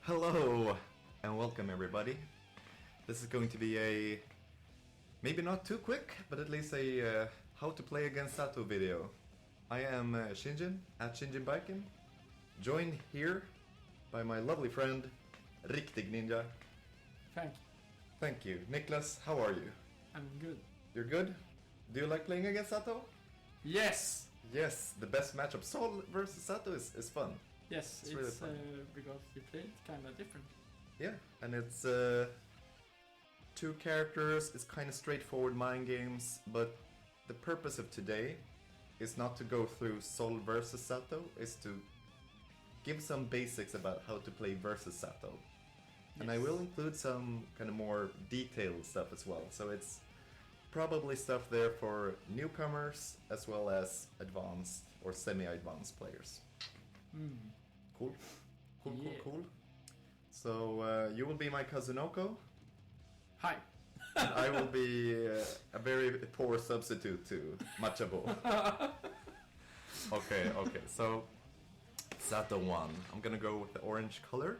Hello and welcome everybody. This is going to be a maybe not too quick, but at least a how to play against Zato video. I am Shinjin at Shinjin Biken, joined here by my lovely friend Riktig Ninja. Thank you. Niklas, how are you? I'm good. You're good? Do you like playing against Zato? Yes! Yes, the best matchup. Sol versus Zato is fun. Yes, it's really fun. because you play it kind of different. Yeah, and it's two characters, it's kind of straightforward mind games, but the purpose of today is not to go through Sol versus Zato, is to give some basics about how to play versus Zato. Yes. And I will include some kind of more detailed stuff as well, so it's probably stuff there for newcomers as well as advanced or semi-advanced players. Cool. Cool. So you will be my Kazunoko. Hi. And I will be a very poor substitute to Machabo. Okay. So Zato 1. I'm gonna go with the orange color,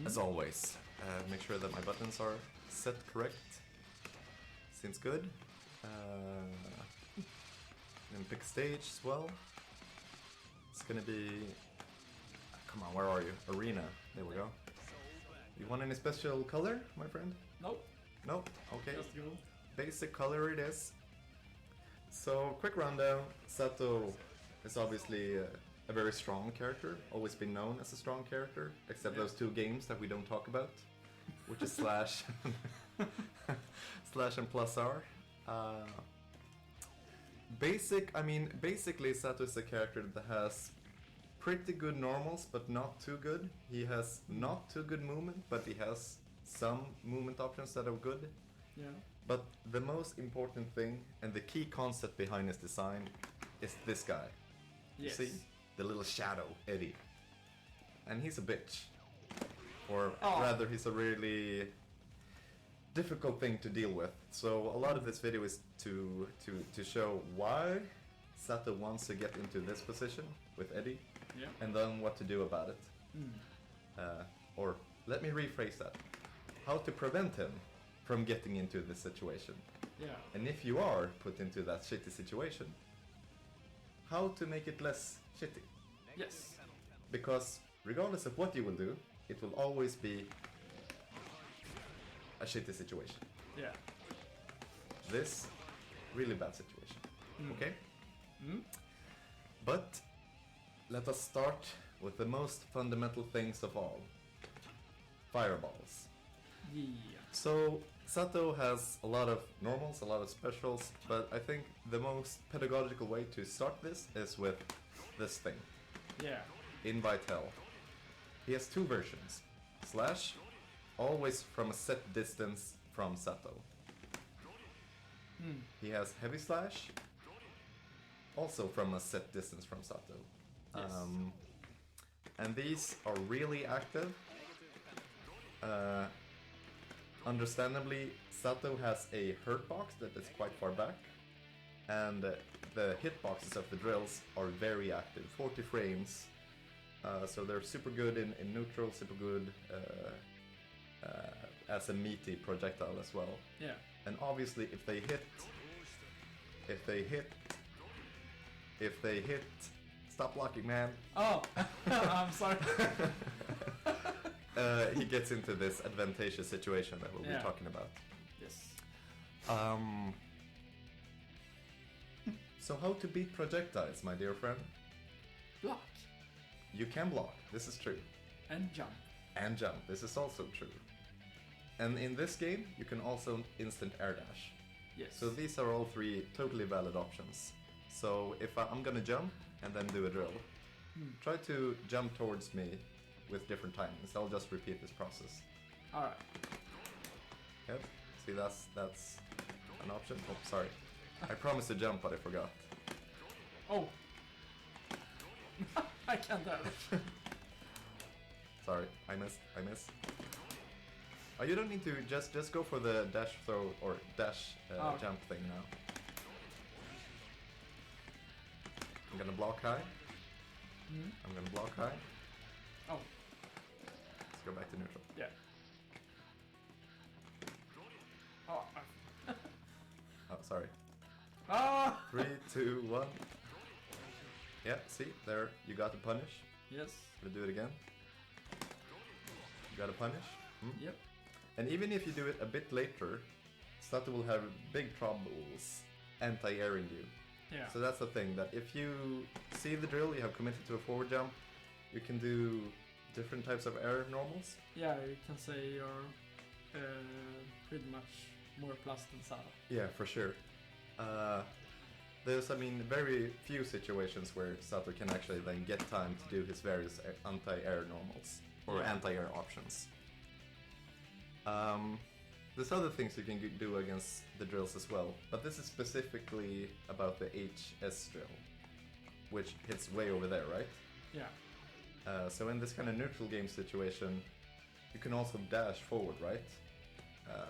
as always. Make sure that my buttons are set correct. Seems good. And pick stage as well. It's gonna be... Come on, where are you? Arena. There we go. You want any special color, my friend? Nope. Nope? Okay. Just go. Basic color it is. So, quick rundown. Zato is obviously a very strong character. Always been known as a strong character. Except those two games that we don't talk about. Which is Slash Slash and Plus R. Basically Zato is a character that has pretty good normals, but not too good. He has not too good movement, but he has some movement options that are good. Yeah. But the most important thing, and the key concept behind his design, is this guy. Yes. You see? The little shadow, Eddiie. And he's a bitch. Or rather, he's a really difficult thing to deal with. So a lot of this video is to show why Zato wants to get into this position with Eddiie, and then what to do about it. Or let me rephrase that. How to prevent him from getting into this situation. Yeah. And if you are put into that shitty situation, how to make it less shitty. Yes. Because regardless of what you will do, it will always be a shitty situation. Yeah. This, really bad situation. Okay? But let us start with the most fundamental things of all. Fireballs. Yeah. So, Zato has a lot of normals, a lot of specials, but I think the most pedagogical way to start this is with this thing. Yeah. Invite Hell. He has two versions. Slash, always from a set distance from Zato. He has Heavy Slash, also from a set distance from Zato. Yes. And these are really active. Understandably, Zato has a hurt box that is quite far back, and the hitboxes of the drills are very active, 40 frames. So they're super good in neutral, super good as a meaty projectile as well. Yeah. And obviously, if they hit, stop blocking, man. Oh, I'm sorry. He gets into this advantageous situation that we'll be talking about. Yes. So how to beat projectiles, my dear friend? Block. You can block, this is true. And jump. And jump, this is also true. And in this game, you can also instant air dash. Yes. So these are all three totally valid options. So if I'm gonna jump and then do a drill, try to jump towards me with different timings. I'll just repeat this process. Alright. Yep. See, that's an option. Oh, sorry. I promised to jump, but I forgot. Oh. I can't have it. Sorry, I missed. Oh, you don't need to just go for the dash throw or dash jump thing now. I'm gonna block high. I'm gonna block high. Oh. Let's go transfer back to neutral. Yeah. Oh. Oh, sorry. Ah! 3, 2, 1. Yeah, see, there, you got the punish. Yes. Gonna do it again. You got a punish. Yep. And even if you do it a bit later, Zato will have big troubles anti-airing you. Yeah. So that's the thing, that if you see the drill, you have committed to a forward jump, you can do different types of air normals. Yeah, you can say you're pretty much more plus than Zato. Yeah, for sure. There's, I mean, very few situations where Zato can actually then get time to do his various anti-air normals, or Yeah. anti-air options. There's other things you can do against the drills as well, but this is specifically about the HS drill, which hits way over there, right? Yeah. So in this kind of neutral game situation, you can also dash forward, right?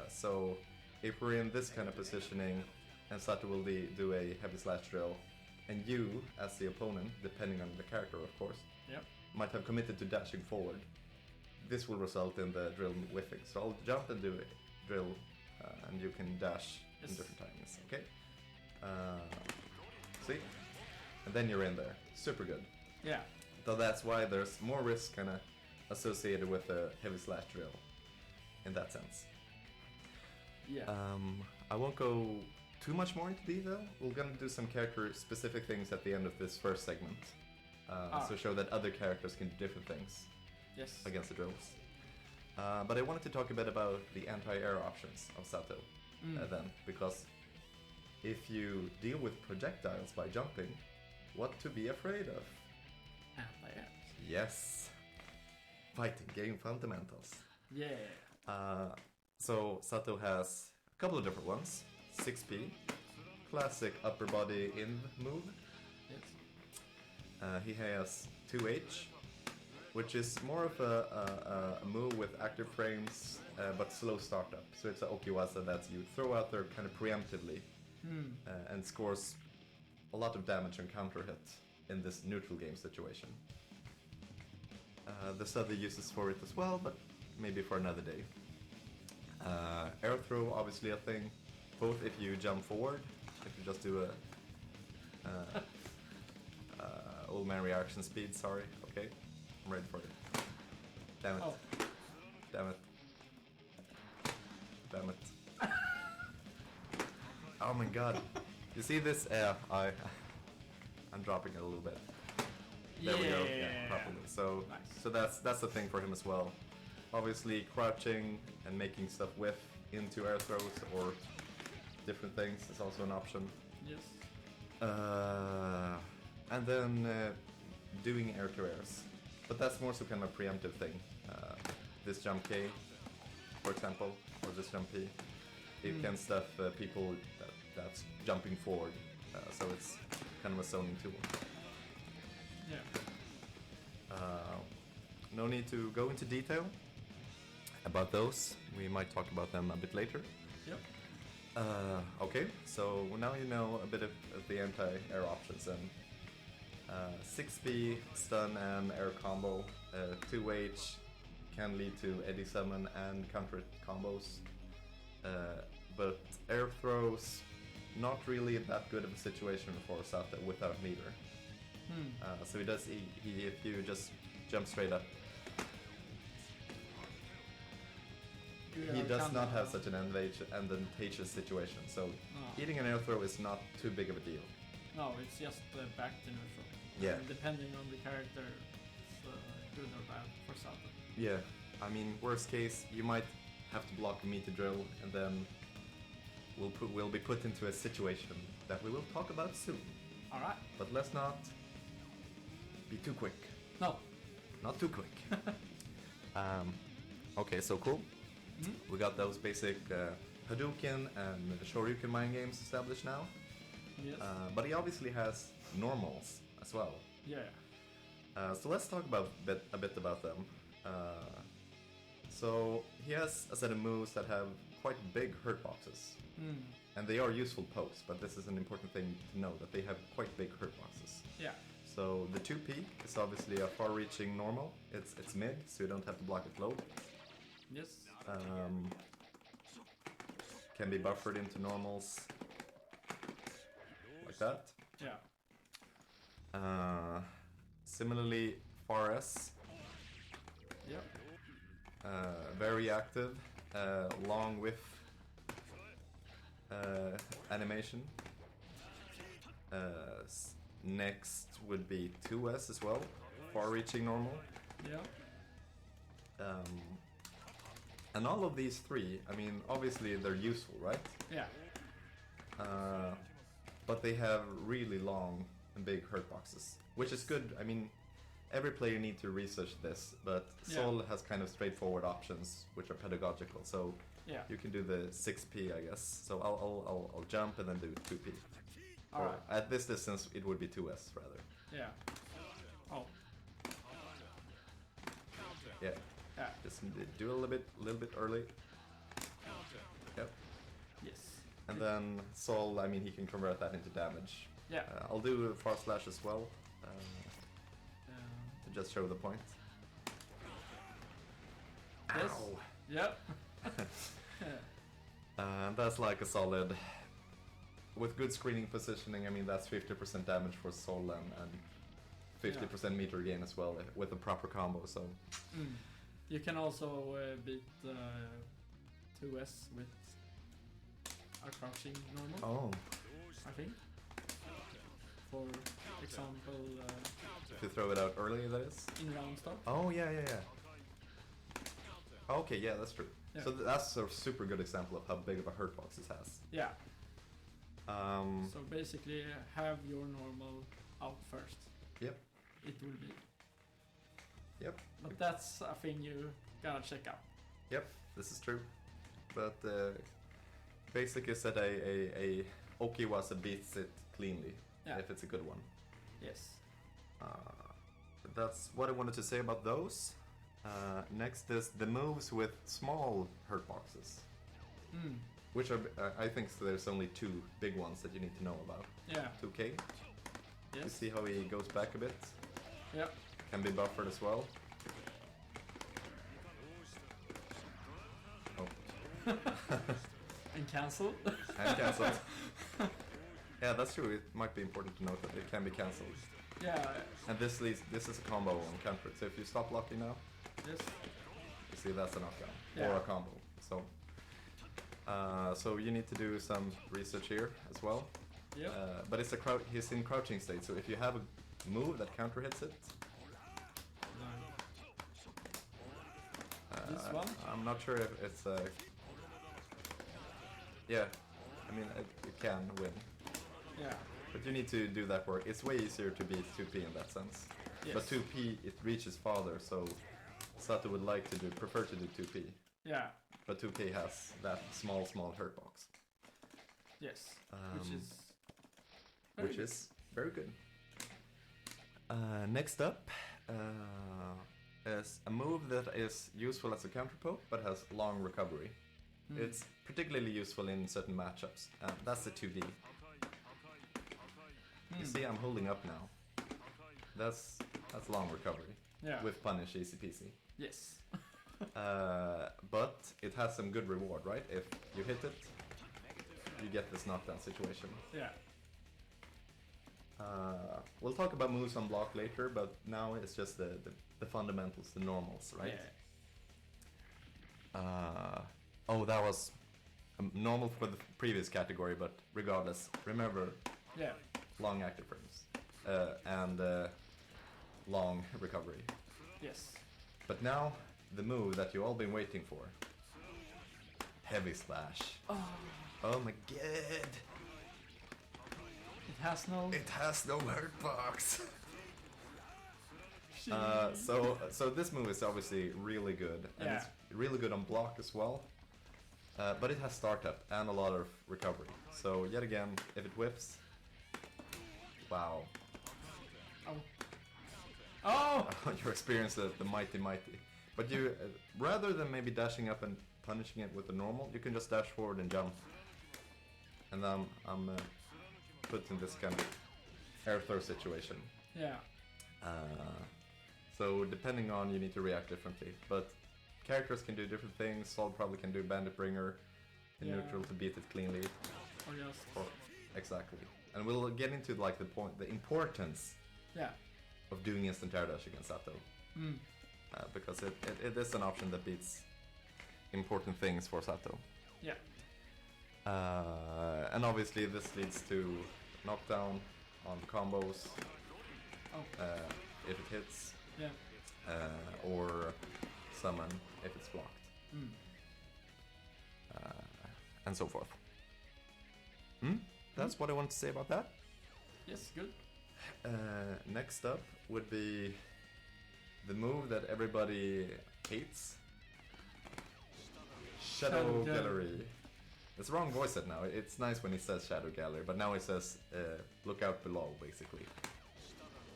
So if we're in this kind of positioning, and Zato will do a heavy slash drill, and you, as the opponent, depending on the character of course, Yep. might have committed to dashing forward, this will result in the drill whiffing. So I'll jump and do a drill, and you can dash in Yes. different timings, okay? See? And then you're in there. Super good. Yeah. So that's why there's more risk kind of associated with a heavy slash drill, in that sense. Yeah. I won't go too much more into detail. We're gonna do some character-specific things at the end of this first segment, so show that other characters can do different things Yes. against the drills. But I wanted to talk a bit about the anti-air options of Zato then, because if you deal with projectiles by jumping, what to be afraid of? Anti-air. Yes, fighting game fundamentals. Yeah. So Zato has a couple of different ones. 6P, classic upper body in move. Yes. He has 2H, which is more of a move with active frames, but slow startup. So it's an okiwasa that you throw out there kind of preemptively, and scores a lot of damage and counter hit in this neutral game situation. There's other uses for it as well, but maybe for another day. Air throw, obviously a thing, both if you jump forward, if you just do a old man reaction speed, sorry, okay, I'm ready for it. Damn it. Oh. Damn it. Damn it. Oh my god. You see this? I'm dropping it a little bit. There we go. Yeah, properly. So, Nice. so that's the thing for him as well. Obviously, crouching and making stuff whiff into air throws or different things is also an option. Yes. And then doing air to airs, but that's more so kind of a preemptive thing. This jump K, for example, or this jump P, it can stuff people that's jumping forward. So it's kind of a zoning tool. Yeah. No need to go into detail about those. We might talk about them a bit later. Yep. Okay, so now you know a bit of the anti-air options. And 6B, stun and air combo, 2H can lead to Eddiie summon and counter combos. But air throws, not really that good of a situation for Zato without meter. So he does, if you just jump straight up, he does not have such an advantageous situation. So eating an air throw is not too big of a deal. No, it's just back to neutral. Yeah. And depending on the character, it's good or bad for Zato. Yeah, I mean, worst case, you might have to block a meter drill, and then we'll be put into a situation that we will talk about soon. All right. But let's not be too quick. No. Not too quick. Okay, so cool. We got those basic Hadouken and Shoryuken mind games established now. Yes. But he obviously has normals as well. Yeah. So let's talk a bit about them. So he has a set of moves that have quite big hurt boxes. And they are useful pokes, but this is an important thing to know, that they have quite big hurt boxes. Yeah. So the 2P is obviously a far-reaching normal. It's mid, so you don't have to block it low. Yes. Can be buffered into normals like that. Yeah. Similarly, far S. Yep. Very active, long whiff animation. Next would be 2S as well, far-reaching normal. Yeah. And all of these three, I mean, obviously they're useful, right? Yeah. But they have really long and big hurt boxes, which is good. I mean, every player needs to research this, but Sol has kind of straightforward options which are pedagogical. So Yeah. you can do the 6P, I guess. So I'll jump and then do 2P. All Or right. at this distance, it would be 2S rather. Yeah. Oh. Yeah. Yeah. Just do a little bit early. Yep. Yes. And then Sol, I mean, he can convert that into damage. Yeah. I'll do a far slash as well, to just show the point. Yes. Ow. Yep. And that's like a solid, with good screening positioning, I mean, that's 50% damage for Sol and 50% meter gain as well with a proper combo, so. You can also beat 2S with a crouching normal, Oh, I think. For example, to throw it out early, that is? in round start. Oh, yeah. Okay, yeah, that's true. Yeah. So that's a super good example of how big of a hurt box this has. Yeah. So basically, have your normal out first. Yep. It will be. Yep. But that's a thing you gotta check out. Yep, this is true. But basically said a Okiwasa beats it cleanly, if it's a good one. Yes. But that's what I wanted to say about those. Next is the moves with small hurt boxes, which are, I think there's only two big ones that you need to know about. Yeah. 2K, you Yes. see how he goes back a bit? Yeah. Can be buffered as well. Oh. And cancel. And cancelled. Yeah, that's true. It might be important to note that it can be cancelled. Yeah. And this is a combo on counter. So if you stop blocking now, Yes. you see that's a knockdown Yeah. or a combo. So, so you need to do some research here as well. Yeah. But it's he's in crouching state. So if you have a move that counter hits it, This one? I'm not sure if it's yeah, I mean it can win. Yeah. But you need to do that work. It's way easier to beat 2P in that sense. Yes. But 2P, it reaches farther, so Zato would prefer to do 2P. Yeah. But 2K has that small hurt box. Yes. Which is very good. Next up is a move that is useful as a counter poke, but has long recovery. It's particularly useful in certain matchups. That's the 2D. You see, I'm holding up now. That's long recovery. Yeah. With punish, easy peasy. Yes. But it has some good reward, right? If you hit it, you get this knockdown situation. Yeah. We'll talk about moves on block later, but now it's just the fundamentals, the normals, right? Yeah. Oh, that was normal for the previous category, but regardless, remember Yeah. long active frames and long recovery. Yes. But now, the move that you all been waiting for. Heavy slash. Oh my god. It has no. It has no hurt box. So this move is obviously really good, and it's really good on block as well. But it has startup and a lot of recovery. So yet again, if it whiffs, wow. Oh. You experience the mighty. But you, rather than maybe dashing up and punishing it with the normal, you can just dash forward and jump. And then I'm put in this kind of air throw situation. Yeah. So depending on, you need to react differently. But characters can do different things. Sol probably can do Bandit Bringer in neutral to beat it cleanly. Or just... Exactly. And we'll get into like the importance of doing instant air dash against Zato. Because it is an option that beats important things for Zato. Yeah. And obviously this leads to knockdown on combos if it hits, or summon if it's blocked, and so forth. That's what I want to say about that. Yes, good. Next up would be the move that everybody hates. Shadow Gallery. It's the wrong voice set now. It's nice when he says Shadow Gallery, but now he says look out below, basically.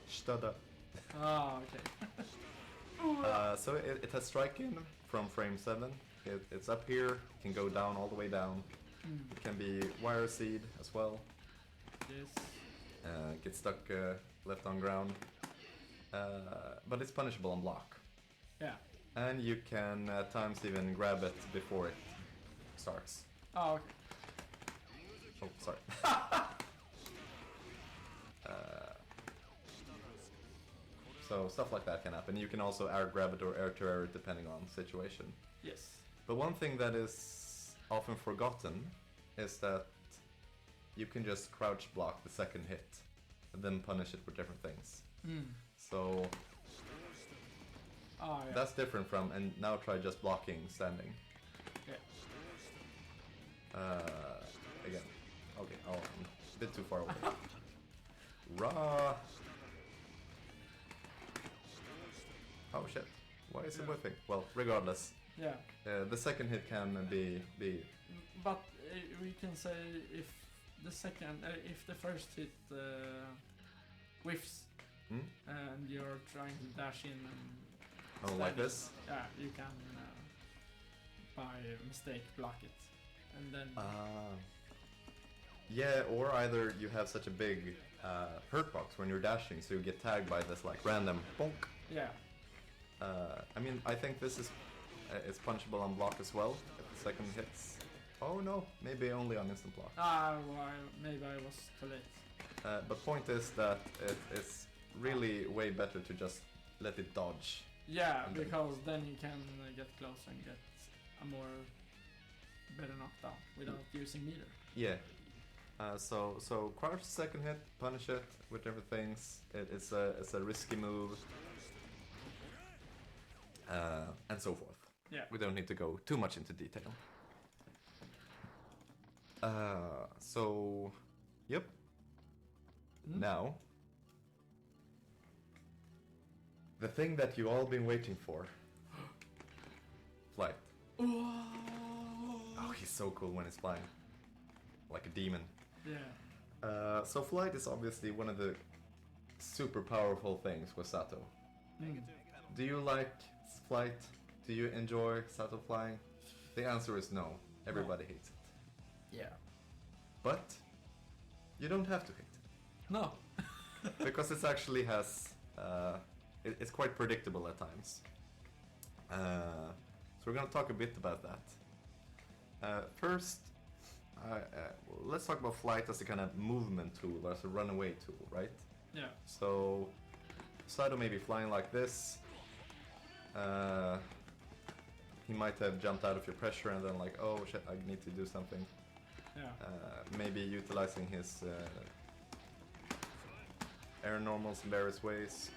Stada. Ah, okay. So it has strike in from frame 7. It's up here, it can go down all the way down. It can be wire seed as well. Yes. Get stuck left on ground. But it's punishable on block. Yeah. And you can at times even grab it before it starts. Oh, okay. Oh, sorry. So stuff like that can happen. You can also air grab it or air to air it depending on situation. Yes. But one thing that is often forgotten is that you can just crouch block the second hit and then punish it with different things. So that's different from, and now try just blocking standing. Again. Okay, I'm a bit too far away. Raw. Oh shit. Why is it whiffing? Well, regardless. Yeah. The second hit can be. But we can say if the first hit whiffs and you're trying to dash in and like this? Yeah, you can by mistake block it. And then... Yeah, or either you have such a big hurt box when you're dashing, so you get tagged by this like random bonk. Yeah. I mean, I think this is it's punchable on block as well if the second hits. Oh no, maybe only on instant block. Well, maybe I was too late. But point is that it's really way better to just let it dodge. Yeah, because then you can get close and get a better knockdown without using meter. Yeah. So crouch the second hit, punish it with different things. It's a risky move, and so forth. Yeah. We don't need to go too much into detail. So, yep. Now, the thing that you all been waiting for, flight. Oh, he's so cool when he's flying, like a demon. Yeah. So flight is obviously one of the super powerful things with Zato. Do you like flight? Do you enjoy Zato flying? The answer is no. Everybody hates it. Yeah. But you don't have to hate it. No. Because it actually has... it's quite predictable at times. So we're gonna talk a bit about that. First, let's talk about flight as a kind of movement tool, as a runaway tool, right? Yeah. So, Zato may be flying like this. He might have jumped out of your pressure and then like, oh shit, I need to do something. Yeah. Maybe utilizing his air normals in various ways,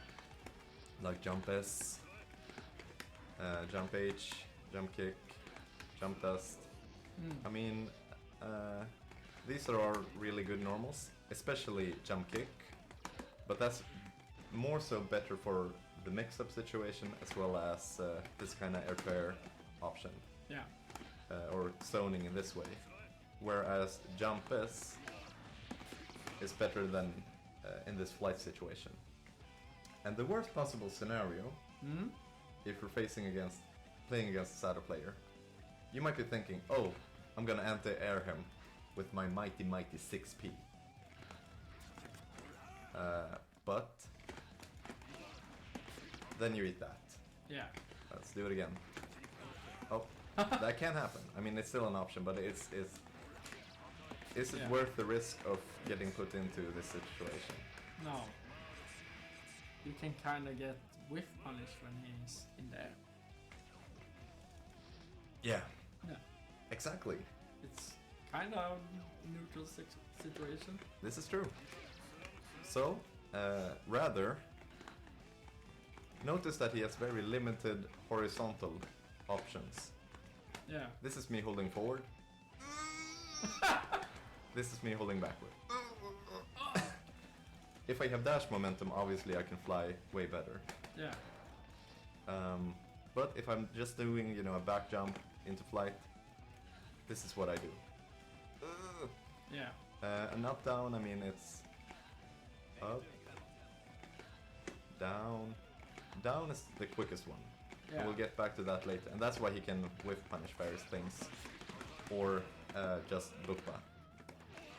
like jump S, jump H, jump kick, jump dust. I mean, these are all really good normals, especially jump kick, but that's more so better for the mix-up situation as well as this kind of air-to-air option. Yeah. Or zoning in this way. Whereas jump S is better than in this flight situation. And the worst possible scenario, if you're playing against a Zato player, you might be thinking, oh, I'm gonna anti-air him with my mighty 6p. But then you eat that. Yeah. Let's do it again. Oh, that can happen. I mean, it's still an option, but is it Yeah. worth the risk of getting put into this situation? No. You can kind of get whiff punish when he's in there. Yeah. Yeah. Exactly. It's kind of neutral situation. This is true. So, rather, notice that he has very limited horizontal options. Yeah. This is me holding forward. This is me holding backward. If I have dash momentum, obviously I can fly way better. Yeah. But if I'm just doing, you know, a back jump into flight, this is what I do. Yeah. And up, down, I mean, it's up, down. Down is the quickest one. Yeah. We'll get back to that later. And that's why he can whiff punish various things. Or just bukba.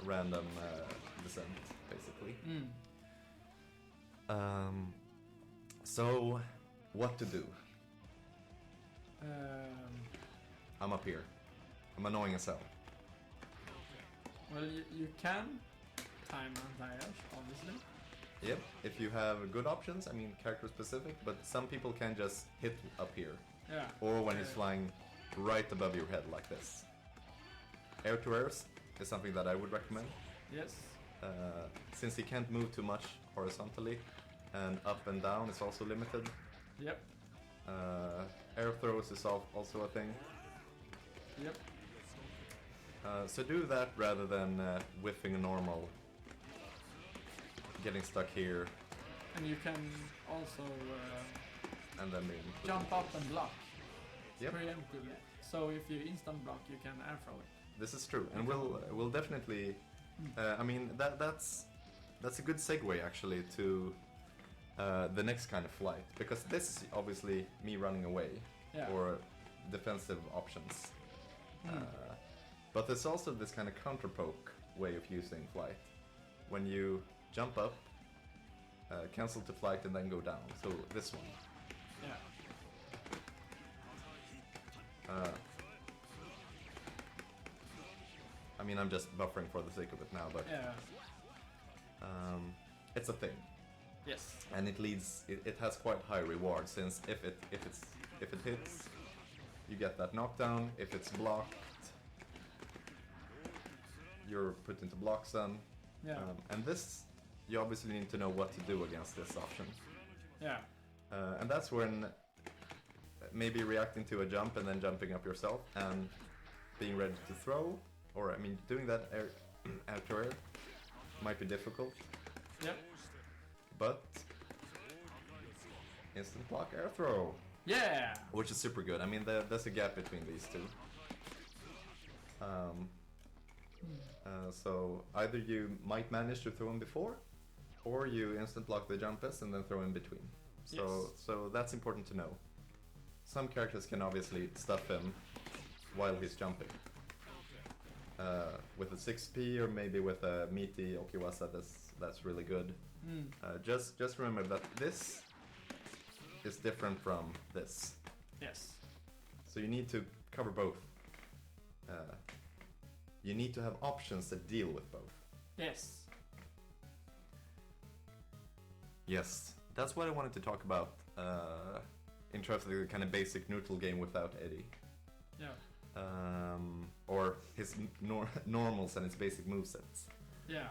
Random descent, basically. So, what to do? I'm up here. I'm annoying as hell. Well, you can time anti-air, obviously. Yep, if you have good options, I mean character specific, but some people can just hit up here. Yeah. Or when he's flying right above your head like this. Air to airs is something that I would recommend. Yes. Since he can't move too much horizontally, and up and down is also limited. Yep. Air throws is also a thing. Yep. So do that rather than whiffing a normal, getting stuck here, And you can also and then being jump up and block. Yep. Preemptively. So if you instant block, you can air throw it. This is true, and we'll definitely. I mean that's a good segue actually to the next kind of flight, because this is obviously me running away Yeah. or defensive options. But there's also this kind of counter poke way of using flight, when you jump up, cancel to flight, and then go down. So this one. Yeah. I mean, I'm just buffering for the sake of it now, but Yeah. it's a thing, Yes. and it leads. It has quite high reward, since if it hits, you get that knockdown. If it's blocked, you're put into block stun. Yeah. And this, you obviously need to know what to do against this option. Yeah. And that's when maybe reacting to a jump and then jumping up yourself and being ready to throw, or I mean doing that air to air might be difficult, Yep. but instant block air throw, Yeah. which is super good. I mean there's a gap between these two. So either you might manage to throw him before, or you instant block the jumps and then throw in between. So that's important to know. Some characters can obviously stuff him while he's jumping. With a 6p or maybe with a meaty Okiwasa, that's really good. Just remember that this is different from this. Yes. So you need to cover both. You need to have options that deal with both. Yes. Yes, that's what I wanted to talk about in terms of the kind of basic neutral game without Eddiie. Yeah. Or his normals and his basic movesets. Yeah.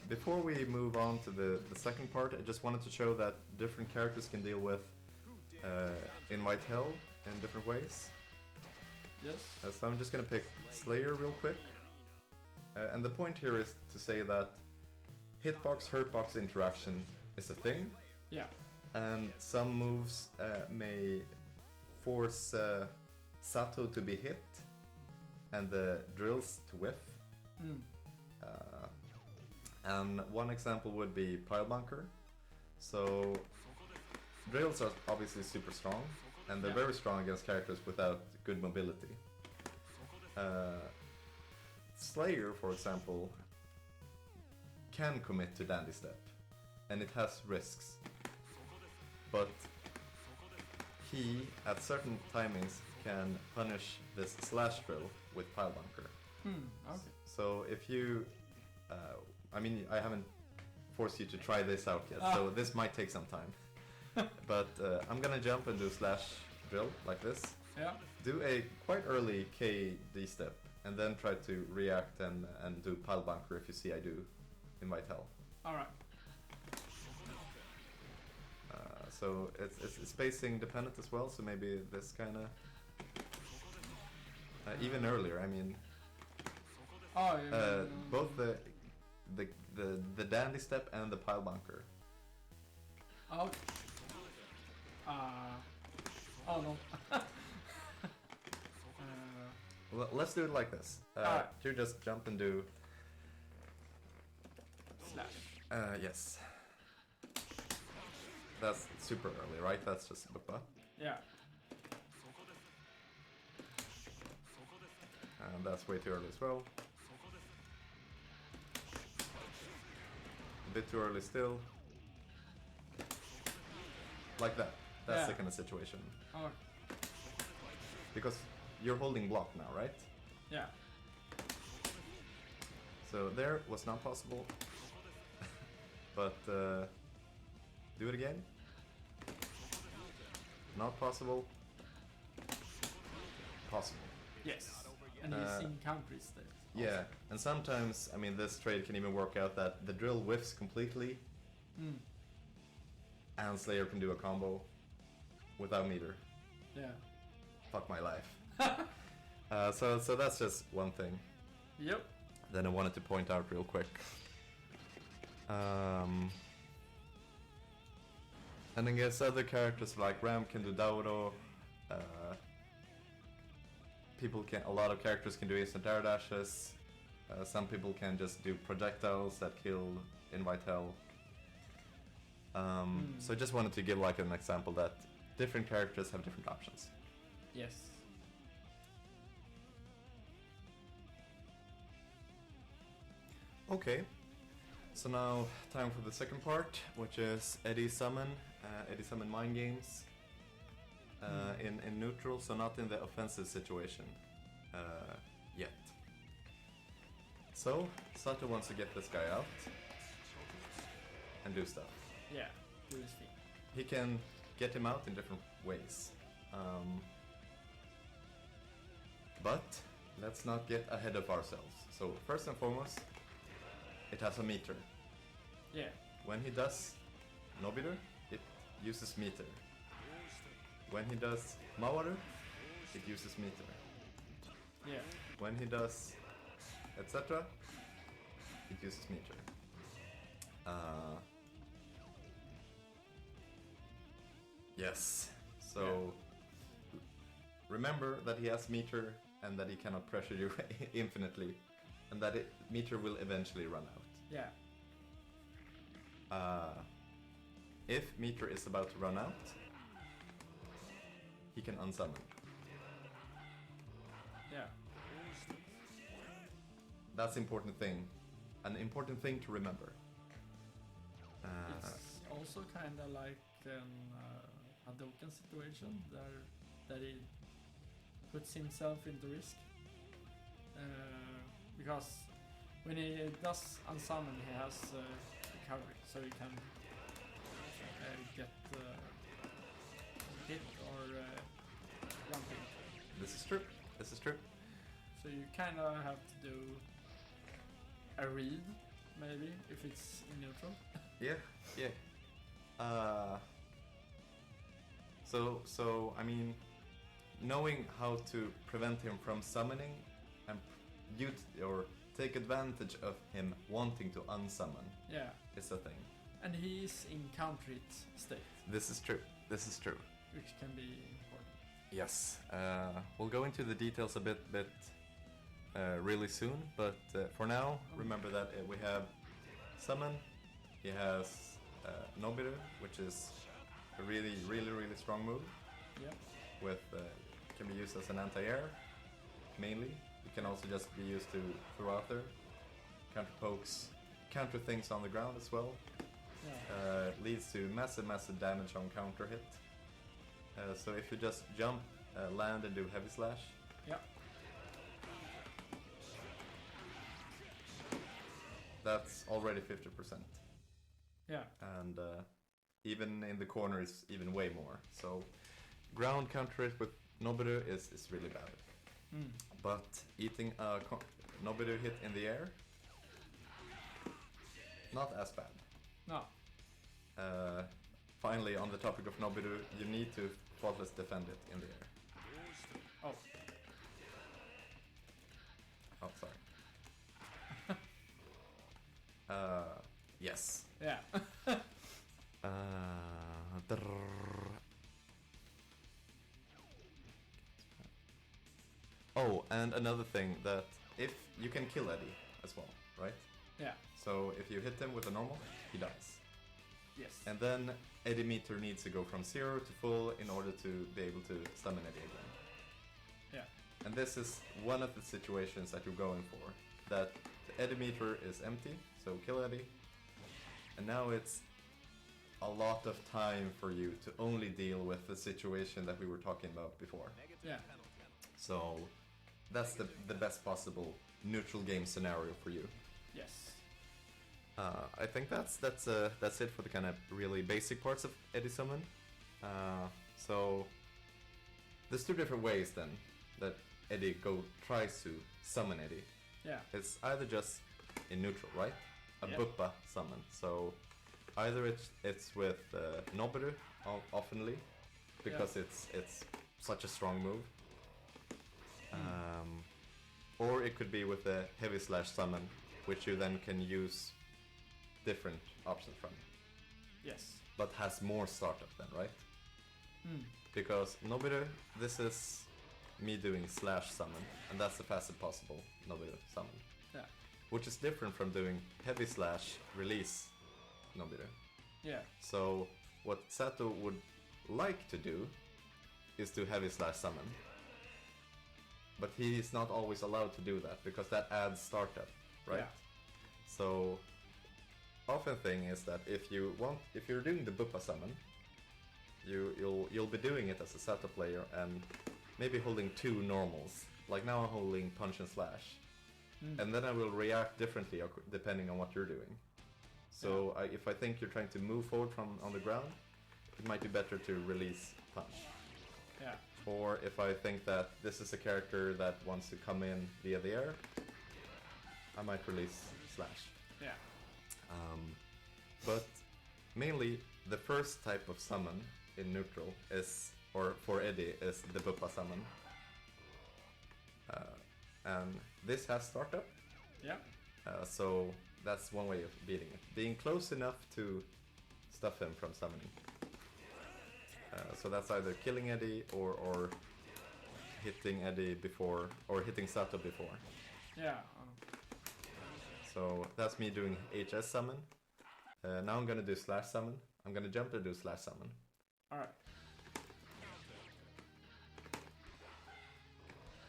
Before we move on to the second part, I just wanted to show that different characters can deal with Invite Hell in different ways. Yes. So I'm just going to pick Slayer real quick. And the point here is to say that hitbox, hurtbox interaction is a thing. Yeah. And some moves may force Zato to be hit and the drills to whiff. And one example would be Pile Bunker. So drills are obviously super strong, and they're very strong against characters without good mobility. Slayer, for example, can commit to Dandy Step, and it has risks. But he, at certain timings, can punish this slash drill with pile bunker. Okay. So if you, I mean, I haven't forced you to try this out yet, so this might take some time. But I'm gonna jump and do slash drill like this. Yeah. Do a quite early KD step, and then try to react and do pile bunker if you see I do invite hell. Alright. So it's spacing dependent as well, so maybe this kind of even earlier. I mean, Oh, yeah. both the dandy step and the pile bunker. Oh. Oh no. Well, let's do it like this. Alright. You just jump and do. Slash. Yes. That's super early, right? That's just bukba. Yeah. And that's way too early as well. A bit too early still. Like that. That's the kind of situation. Oh. Because you're holding block now, right? Yeah. So there was not possible. But do it again. Not possible. Possible. Yes. And he's in country state. Yeah, and sometimes, I mean, this trade can even work out that the drill whiffs completely, and Slayer can do a combo without meter. Yeah. Fuck my life. So that's just one thing. Yep. Then I wanted to point out real quick. And I guess other characters like Ram can do Dauro. A lot of characters can do instant air dashes. Some people can just do projectiles that kill invite hell. So I just wanted to give like an example that different characters have different options. Yes. Okay, so now time for the second part, which is Eddie summon mind games in neutral, so not in the offensive situation yet. So Zato wants to get this guy out and do stuff. Yeah. Do his thing. He can get him out in different ways. But let's not get ahead of ourselves. So first and foremost, it has a meter. Yeah. When he does Nobiter, it uses meter. When he does Mawaru, it uses meter. Yeah. When he does etc., it uses meter. Yes. So remember that he has meter and that he cannot pressure you infinitely, and that meter will eventually run out. Yeah. If meter is about to run out, he can unsummon. Yeah. That's an important thing to remember. It's also kind of like a Hadouken situation there, that he puts himself into risk. Because when he does unsummon, he has recovery, so he can get hit or one thing. This is true. So you kind of have to do a read, maybe, if it's in neutral. Yeah. So I mean, knowing how to prevent him from summoning and or take advantage of him wanting to unsummon. Yeah. Is a thing. And he is in countered state. This is true. Which can be important. Yes. We'll go into the details a bit really soon, but for now, remember that we have summon. He has Nobiter, which is a really strong move. Yeah. With can be used as an anti-air mainly. It can also just be used to throw out there, counter pokes, counter things on the ground as well. Yeah. Leads to massive damage on counter hit. So if you just jump, land and do heavy slash. Yeah. That's already 50%. Yeah. And even in the corner is even way more. So ground counter it with Nobiru is really bad. But eating a Nobiru hit in the air, not as bad. No. Finally, on the topic of Nobiru, you need to faultless defend it in the air. Oh. Oh, sorry. Yes. Yeah. Oh, and another thing that if you can kill Eddiie as well, right? Yeah. So if you hit him with a normal, he dies. Yes. And then Eddiie meter needs to go from 0 to full in order to be able to summon Eddiie again. Yeah. And this is one of the situations that you're going for. That the Eddiie meter is empty, so kill Eddiie. And now it's a lot of time for you to only deal with the situation that we were talking about before. Yeah. So that's the best possible neutral game scenario for you. Yes. I think that's it for the kind of really basic parts of Eddiie summon. So there's two different ways then that Eddiie tries to summon Eddiie. Yeah. It's either just in neutral, right? A Yeah. Buppa summon. So either it's with Nobiru oftenly because it's such a strong move. Or it could be with a heavy slash summon, which you then can use different options from. Yes. But has more startup then, right? Because Nobiru, this is me doing slash summon, and that's the fastest possible Nobiru summon. Yeah. Which is different from doing heavy slash release Nobiru. Yeah. So what Zato would like to do is to heavy slash summon. But he is not always allowed to do that because that adds startup, right? Yeah. So often thing is that if you're doing the Buppa summon, you'll be doing it as a Zato player and maybe holding two normals. Like now I'm holding punch and slash. And then I will react differently depending on what you're doing. So if I think you're trying to move forward from on the ground, it might be better to release punch. Yeah. Or if I think that this is a character that wants to come in via the air, I might release slash. Yeah. But mainly the first type of summon in neutral is, or for Eddiie, is the Buppa summon. And this has startup. Yeah. So that's one way of beating it. Being close enough to stuff him from summoning. So that's either killing Eddiie or hitting Eddiie before, or hitting Zato before. Yeah. So that's me doing HS summon. Now I'm gonna do slash summon. I'm gonna jump and do slash summon. Alright.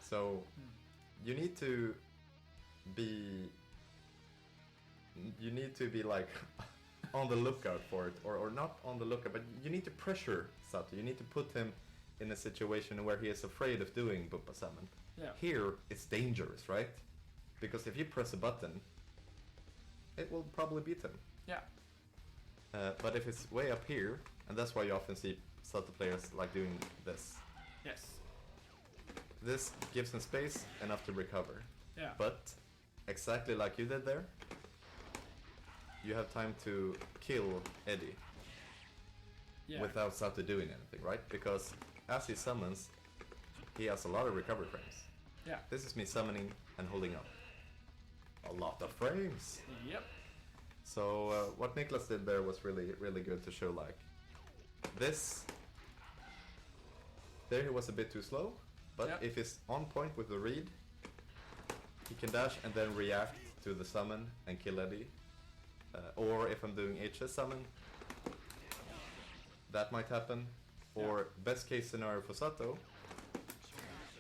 So you need to be like on the lookout for it, or not on the lookout, but you need to pressure Zato. You need to put him in a situation where he is afraid of doing Buppa summon. Yeah. Here it's dangerous, right? Because if you press a button, it will probably beat him. Yeah. But if it's way up here, and that's why you often see Zato players like doing this. Yes. This gives him space enough to recover. Yeah. But exactly like you did there, you have time to kill Eddiie without Zato doing anything, right? Because as he summons, he has a lot of recovery frames. Yeah. This is me summoning and holding up. A lot of frames. Yep. So what Niklas did there was really, really good to show like this. There he was a bit too slow, but if he's on point with the read, he can dash and then react to the summon and kill Eddiie. Or if I'm doing HS summon, that might happen. Or best case scenario for Zato.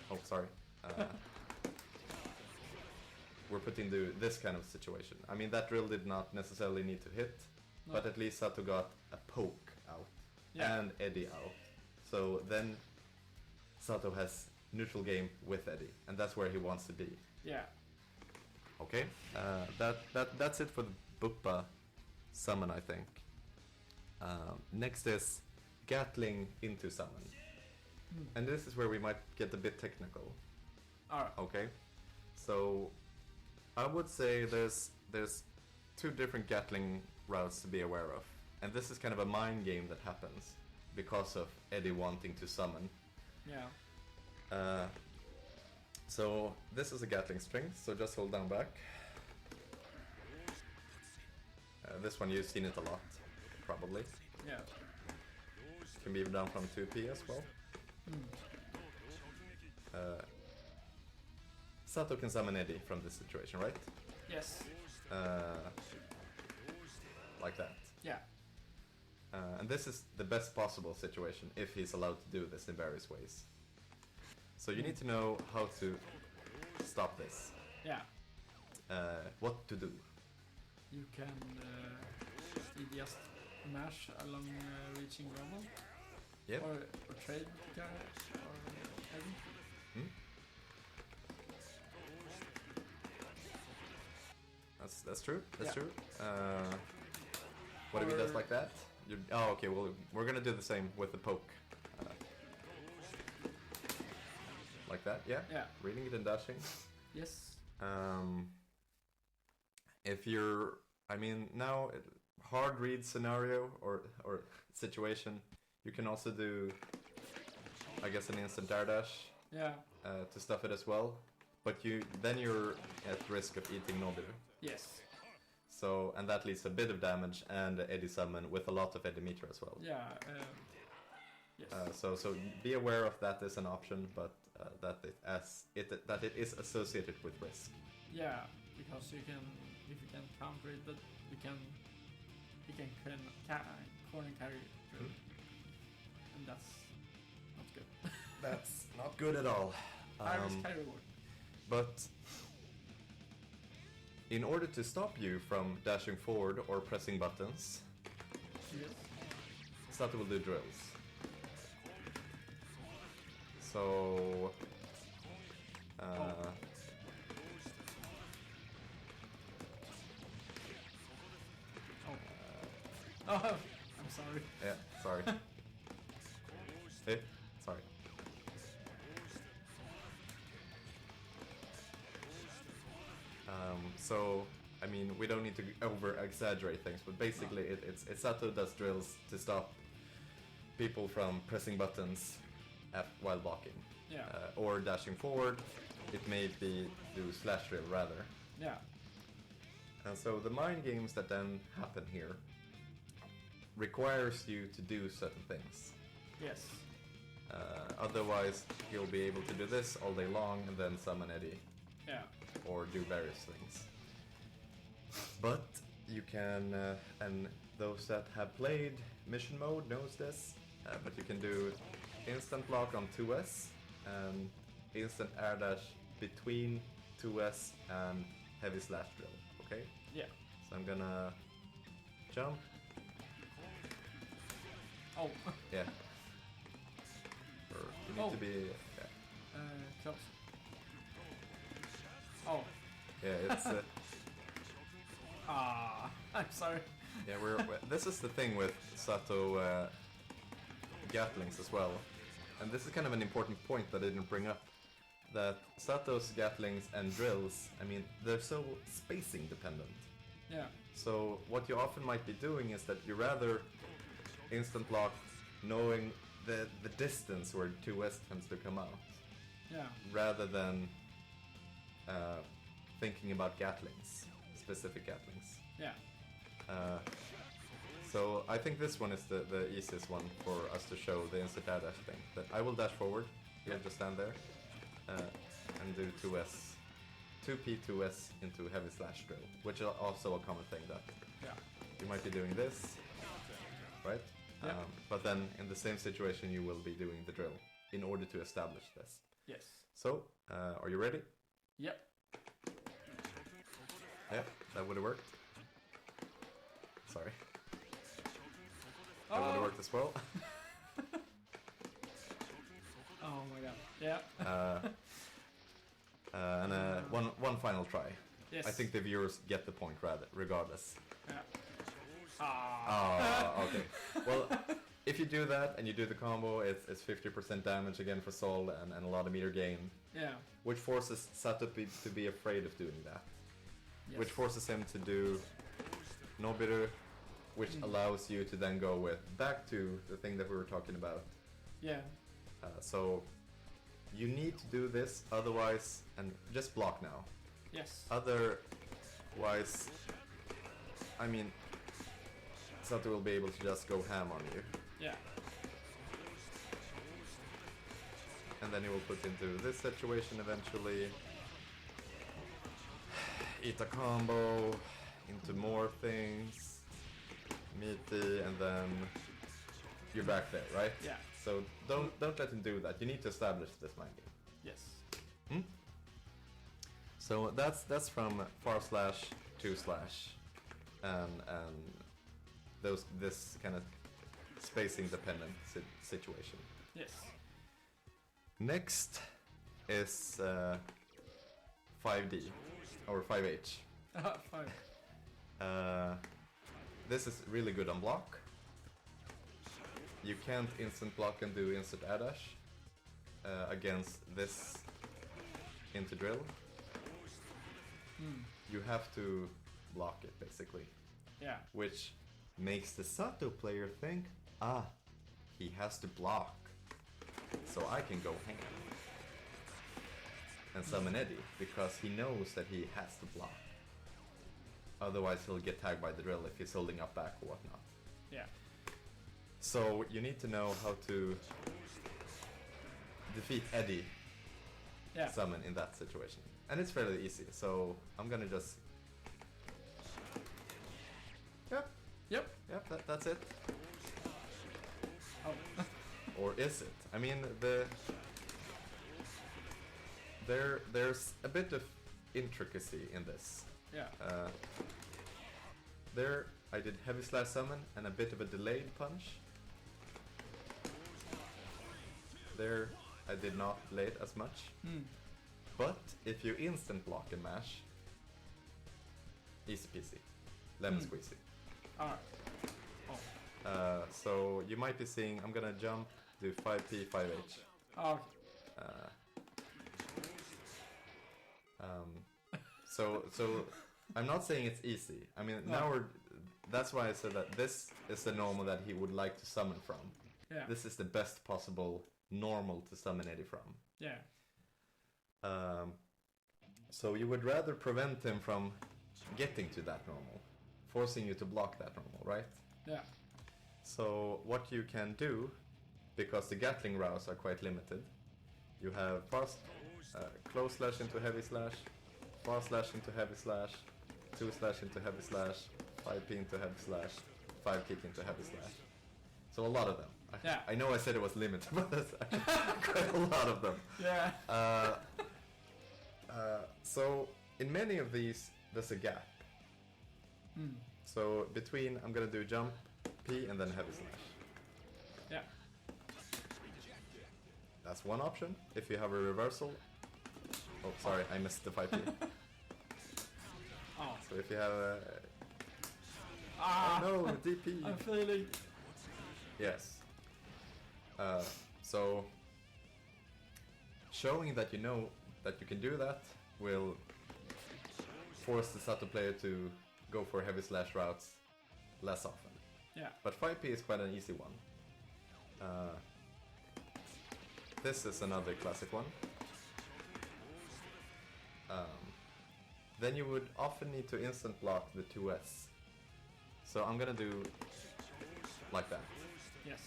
Oh, sorry. We're put into this kind of situation. I mean, that drill did not necessarily need to hit, but at least Zato got a poke out and Eddiie out. So then Zato has neutral game with Eddiie, and that's where he wants to be. Yeah. Okay, that's it for the Buppa summon, I think. Next is Gatling into summon. And this is where we might get a bit technical. Alright. Okay, so I would say there's two different Gatling routes to be aware of. And this is kind of a mind game that happens because of Eddiie wanting to summon. Yeah. So this is a Gatling string, so just hold down back. This one you've seen it a lot, probably. Yeah. Can be down from 2p as well. Zato can summon Eddiie from this situation, right? Yes. Like that. Yeah. And this is the best possible situation if he's allowed to do this in various ways. So you need to know how to stop this. Yeah. What to do. You can just mash along reaching level. Yep. Or trade guy or anything. That's true. That's Yeah. true. What if he does like that? Oh, okay. Well, we're gonna do the same with the poke. Like that, yeah. Yeah. Reading it and dashing. Yes. If you're, I mean, now hard read scenario or situation, you can also do, I guess, an instant air dash. Yeah. To stuff it as well, but then you're at risk of eating Nobu. Yes. So, and that leads to a bit of damage and Eddiie summon with a lot of Eddiie meter as well. Yeah. Yes. So be aware of that as an option, but that it is associated with risk. Yeah, because if you can counter it, but you can corner carry it through, and that's not good. That's not good at all. Iris carry reward. But in order to stop you from dashing forward or pressing buttons, Yes. Zato will do drills. So Oh, I'm sorry. yeah, sorry. Sorry. So, I mean, we don't need to over-exaggerate things, but basically it's Zato does drills to stop people from pressing buttons while blocking. Yeah. Or dashing forward. It may be do slash drill rather. Yeah. And so the mind games that then happen here requires you to do certain things. Yes. Otherwise, you'll be able to do this all day long and then summon Eddiie. Yeah. Or do various things. But you can, and those that have played mission mode knows this, but you can do instant block on 2S and instant air dash between 2S and heavy slash drill, okay? Yeah. So I'm gonna jump. Oh. Yeah. Or you need to be, yeah. Close. Oh. Yeah, it's I'm sorry. yeah. This is the thing with Zato Gatlings as well, and this is kind of an important point that I didn't bring up. That Sato's Gatlings and drills, I mean, they're so spacing dependent. Yeah. So what you often might be doing is that you rather instant block knowing the distance where 2S tends to come out, Yeah. rather than thinking about Gatlings, specific Gatlings. Yeah. So I think this one is the easiest one for us to show the instant air dash thing. That I will dash forward, you'll just stand there, and do 2S, 2P 2S into heavy slash drill, which is also a common thing that Yeah. you might be doing this, right? Yeah. But then in the same situation you will be doing the drill in order to establish this. Yes. So, are you ready? Yep. Yeah, that would have worked. Sorry. That would have worked as well. Oh my god. Yeah. And one final try. Yes. I think the viewers get the point regardless. Yeah. Ah. Okay. Well, if you do that and you do the combo, it's 50% damage again for Sol and a lot of meter gain. Yeah. Which forces Zato to be afraid of doing that. Yes. Which forces him to do Nobiru, which allows you to then go back to the thing that we were talking about. Yeah. So you need to do this, otherwise, and just block now. Yes. Otherwise, I mean, Zato will be able to just go ham on you. Yeah. And then he will put into this situation eventually. Eat a combo, into more things, meaty, and then you're back there, right? Yeah. So don't let him do that. You need to establish this mind game. Yes. So that's from // 2/, and this kind of spacing dependent situation. Yes. Next is 5D or 5H. 5. This is really good on block. You can't instant block and do instant air dash against this into drill. You have to block it basically. Yeah. Which makes the Zato player think, he has to block, so I can go ham and summon Eddiie, because he knows that he has to block. Otherwise he'll get tagged by the drill if he's holding up back or whatnot. Yeah. So you need to know how to defeat Eddiie summon in that situation. And it's fairly easy, so I'm gonna just... Yep, that's it. Oh. Or is it? I mean, there's a bit of intricacy in this. Yeah. There I did heavy slash summon and a bit of a delayed punch. There I did not delay it as much. But if you instant block and mash, easy peasy, lemon squeezy. Alright. So you might be seeing, I'm gonna jump, do 5P, 5H. Oh. So I'm not saying it's easy. I mean, that's why I said that this is the normal that he would like to summon from. Yeah. This is the best possible normal to summon Eddiie from. Yeah. So you would rather prevent him from getting to that normal, forcing you to block that normal, right? Yeah. So what you can do, because the Gatling routes are quite limited, you have fast close slash into heavy slash, fast slash into heavy slash, 2 slash into heavy slash, 5P into heavy slash, 5 kick into heavy slash. So a lot of them. I know I said it was limited, but that's actually quite a lot of them. Yeah. So in many of these, there's a gap. So between, I'm gonna do jump, P, and then heavy slash. Yeah. That's one option. If you have a reversal. Oh, sorry, I missed the 5P. Oh. So if you have a... Oh no, DP. I'm feeling... Yes. So showing that you know that you can do that will force the Zato player to go for heavy slash routes less often. Yeah. But 5P is quite an easy one. This is another classic one. Then you would often need to instant block the 2S. So I'm gonna do like that. Yes.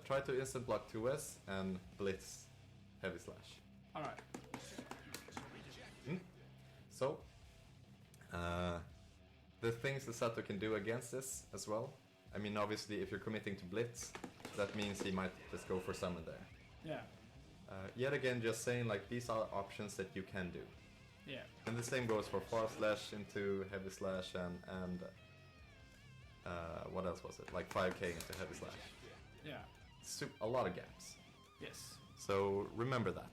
Try to instant block 2S and blitz heavy slash. Alright. So, the things the Zato can do against this as well. I mean, obviously, if you're committing to blitz, that means he might just go for summon there. Yeah. Yet again, just saying, like, these are options that you can do. Yeah. And the same goes for far slash into heavy slash and what else was it? Like 5k into heavy slash. Yeah. A lot of gaps. Yes. So remember that.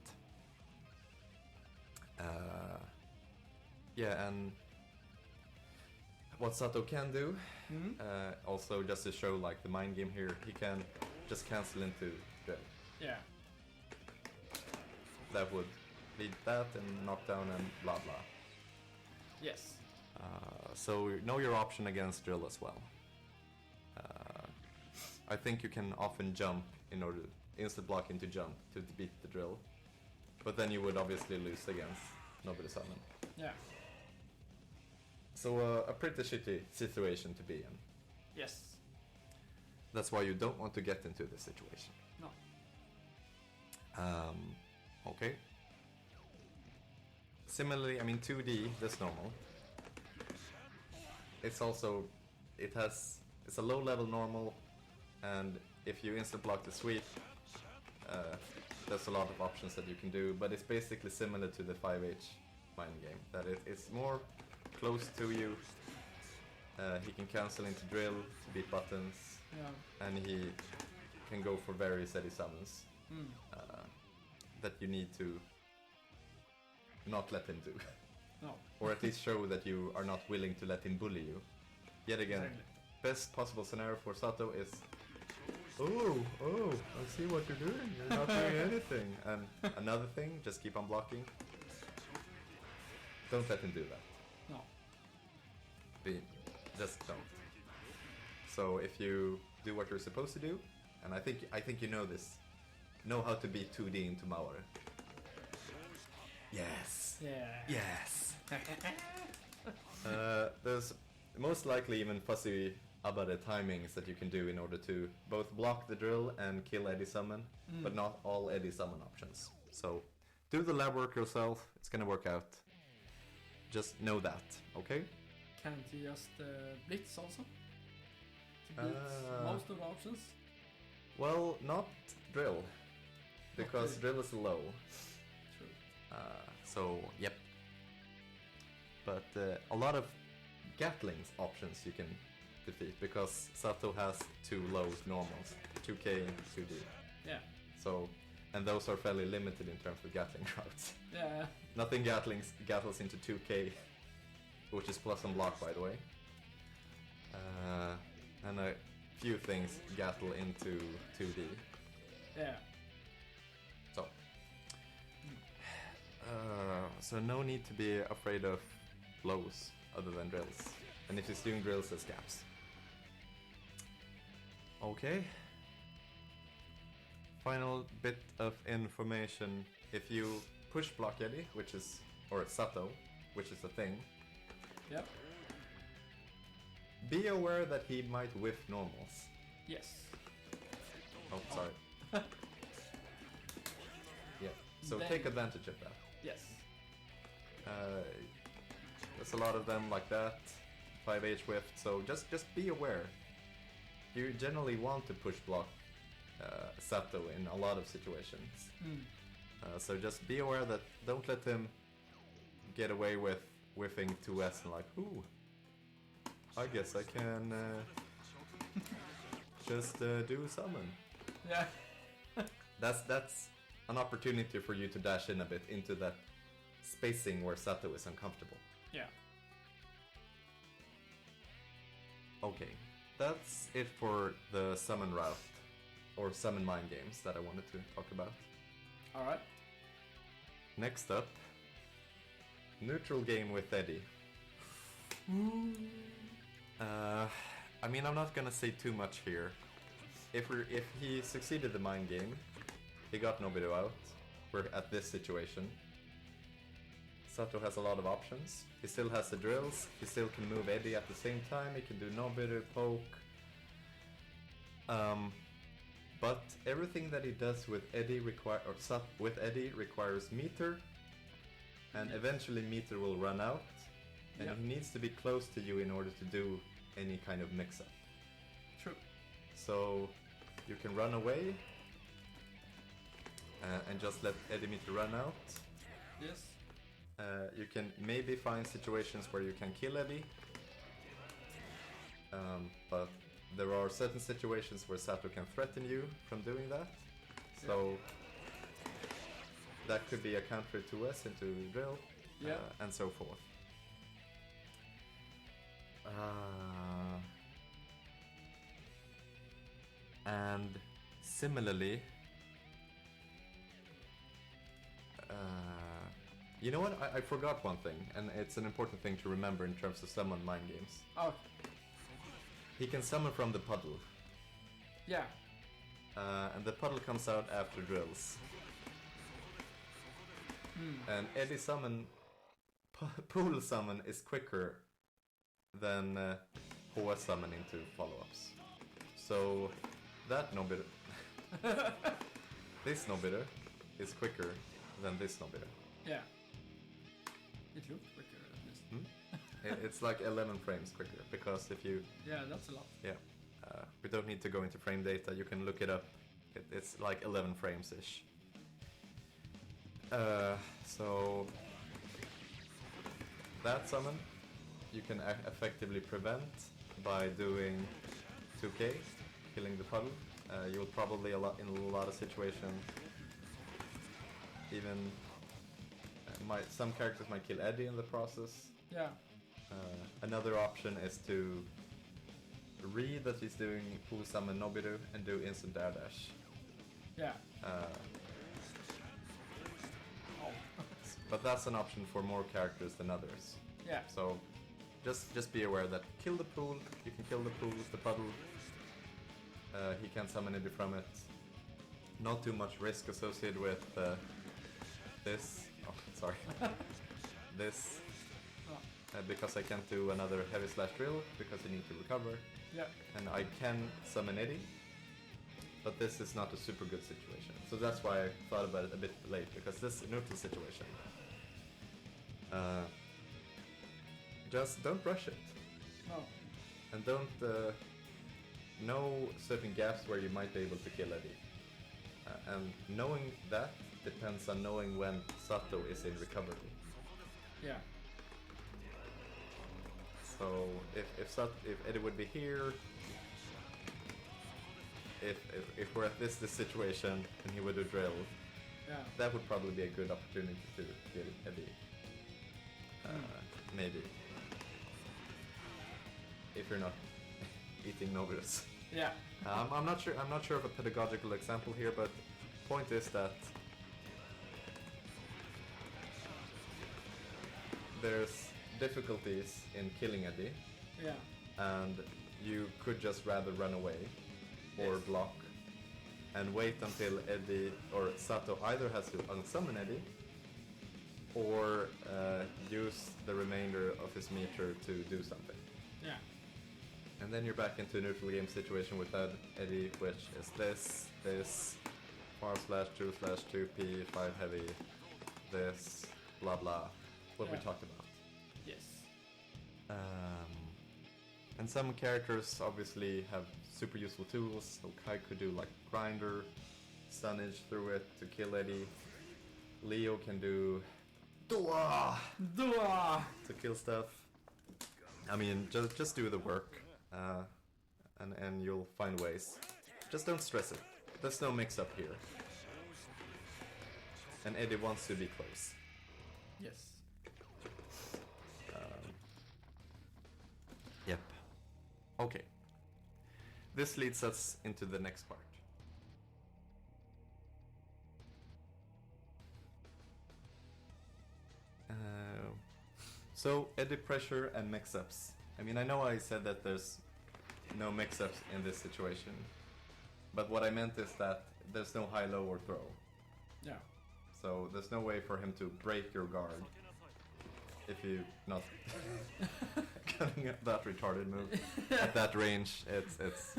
Yeah, and what Zato can do, also just to show like the mind game here, he can just cancel into drill. Yeah. That would lead that and knockdown and blah blah. Yes. So know your option against drill as well. I think you can often jump in order to instant block into jump to beat the drill, but then you would obviously lose against nobody summon. Yeah. So a pretty shitty situation to be in. Yes. That's why you don't want to get into this situation. No. Okay. Similarly, I mean 2D, that's normal. It's also, it's a low level normal, and if you instant block the sweep, there's a lot of options that you can do, but it's basically similar to the 5H mind game, that it's more close to you. He can cancel into drill to beat buttons, and he can go for various Eddiie summons that you need to not let him do. No. Or at least show that you are not willing to let him bully you. Yet again, Exactly. best possible scenario for Zato is, oh, I see what you're doing, you're not doing anything. And another thing, just keep on blocking. Don't let him do that. No. Just don't. So if you do what you're supposed to do, and I think you know this, know how to beat 2D into Mauer. Yes. Yeah. Yes. There's most likely even fuzzy about the timings that you can do in order to both block the drill and kill Eddiie summon, but not all Eddiie summon options. So do the lab work yourself, it's gonna work out. Just know that, okay? Can't you just blitz also? To beat most of the options? Well, not drill, because Okay. drill is low. True. So, yep. But a lot of Gatling's options you can defeat, because Zato has two low normals, 2K and 2D. Yeah. So, and those are fairly limited in terms of Gatling routes. Yeah. Nothing Gatles into 2K, which is plus on block, by the way. And a few things Gattle into 2D. Yeah. So no need to be afraid of blows other than drills. And if he's doing drills, there's gaps. Okay. Final bit of information. If you push block Eddiie, or Zato, which is a thing, Yep. be aware that he might whiff normals. Yes. Oh, sorry. Yeah, so Then- take advantage of that. Yes. There's a lot of them like that, 5H whiff, so just be aware. You generally want to push block Zato in a lot of situations. So just be aware that don't let him get away with whiffing 2S and like, ooh, I guess I can just do summon. Yeah. That's an opportunity for you to dash in a bit into that spacing where Zato is uncomfortable. Yeah. Okay, that's it for the summon route, or summon mind games that I wanted to talk about. Alright. Next up, neutral game with Eddiie. I mean, I'm not gonna say too much here. If he succeeded the mind game, he got Nobiru out. We're at this situation. Zato has a lot of options. He still has the drills. He still can move Eddiie at the same time. He can do Nobiru, poke. But everything that he does with Eddiie requires meter, and eventually meter will run out, and he needs to be close to you in order to do any kind of mix-up. True. So you can run away and just let Eddiie meter run out. Yes. You can maybe find situations where you can kill Eddiie, but there are certain situations where Zato can threaten you from doing that. So that could be a counter to S into drill, Yeah. and so forth. And similarly, you know what? I forgot one thing, and it's an important thing to remember in terms of summon mind games. Oh, He can summon from the puddle, yeah. and the puddle comes out after drills. And Eddie summon, pool summon is quicker than HS summon into follow-ups. So that Nobiter, this Nobiter is quicker than this Nobiter. Yeah. It looked quicker at least. It's like 11 frames quicker, because if you... Yeah, that's a lot. Yeah. We don't need to go into frame data, you can look it up. It's like 11 frames-ish. So... that summon you can effectively prevent by doing 2k, killing the puddle. You'll probably in a lot of situations even... some characters might kill Eddie in the process. Yeah. Another option is to read that he's doing pool summon Nobiru and do instant air dash. Yeah. But that's an option for more characters than others. Yeah. So just be aware that kill the pool, you can kill the pool, the puddle. He can summon Eddie from it. Not too much risk associated with this. Oh, sorry. This. Because I can't do another heavy slash drill because I need to recover. Yeah. And I can summon Eddie, but this is not a super good situation. So that's why I thought about it a bit late, because this neutral situation. Just don't rush it. No. And don't know certain gaps where you might be able to kill Eddie. And knowing that depends on knowing when Zato is in recovery. Yeah. So if Eddie would be here, if we're at this situation and he would do drill, Yeah. that would probably be a good opportunity to kill Eddie. Maybe. If you're not eating Novirus. Yeah. I'm not sure of a pedagogical example here, but point is that there's difficulties in killing Eddie, Yeah. and you could just rather run away or Yes. block and wait until Eddie or Sato either has to unsummon Eddie or use the remainder of his meter to do something. Yeah. And then you're back into a neutral game situation with that Eddie, which is this, far slash 2 slash 2p, 5 heavy, this, blah blah, what we Yeah. talked about. Yes. And some characters obviously have super useful tools, so Kai could do like grinder, stunnage through it to kill Eddie. Leo can do Dua Dua! to kill stuff. I mean, just do the work, and you'll find ways. Just don't stress it. There's no mix-up here. And Eddie wants to be close. Yes. Yep. Okay. This leads us into the next part. So, Eddie pressure and mix-ups. I mean, I know I said that there's no mix-ups in this situation, but what I meant is that there's no high-low or throw. Yeah. So there's no way for him to break your guard if you not cutting that retarded move at that range. It's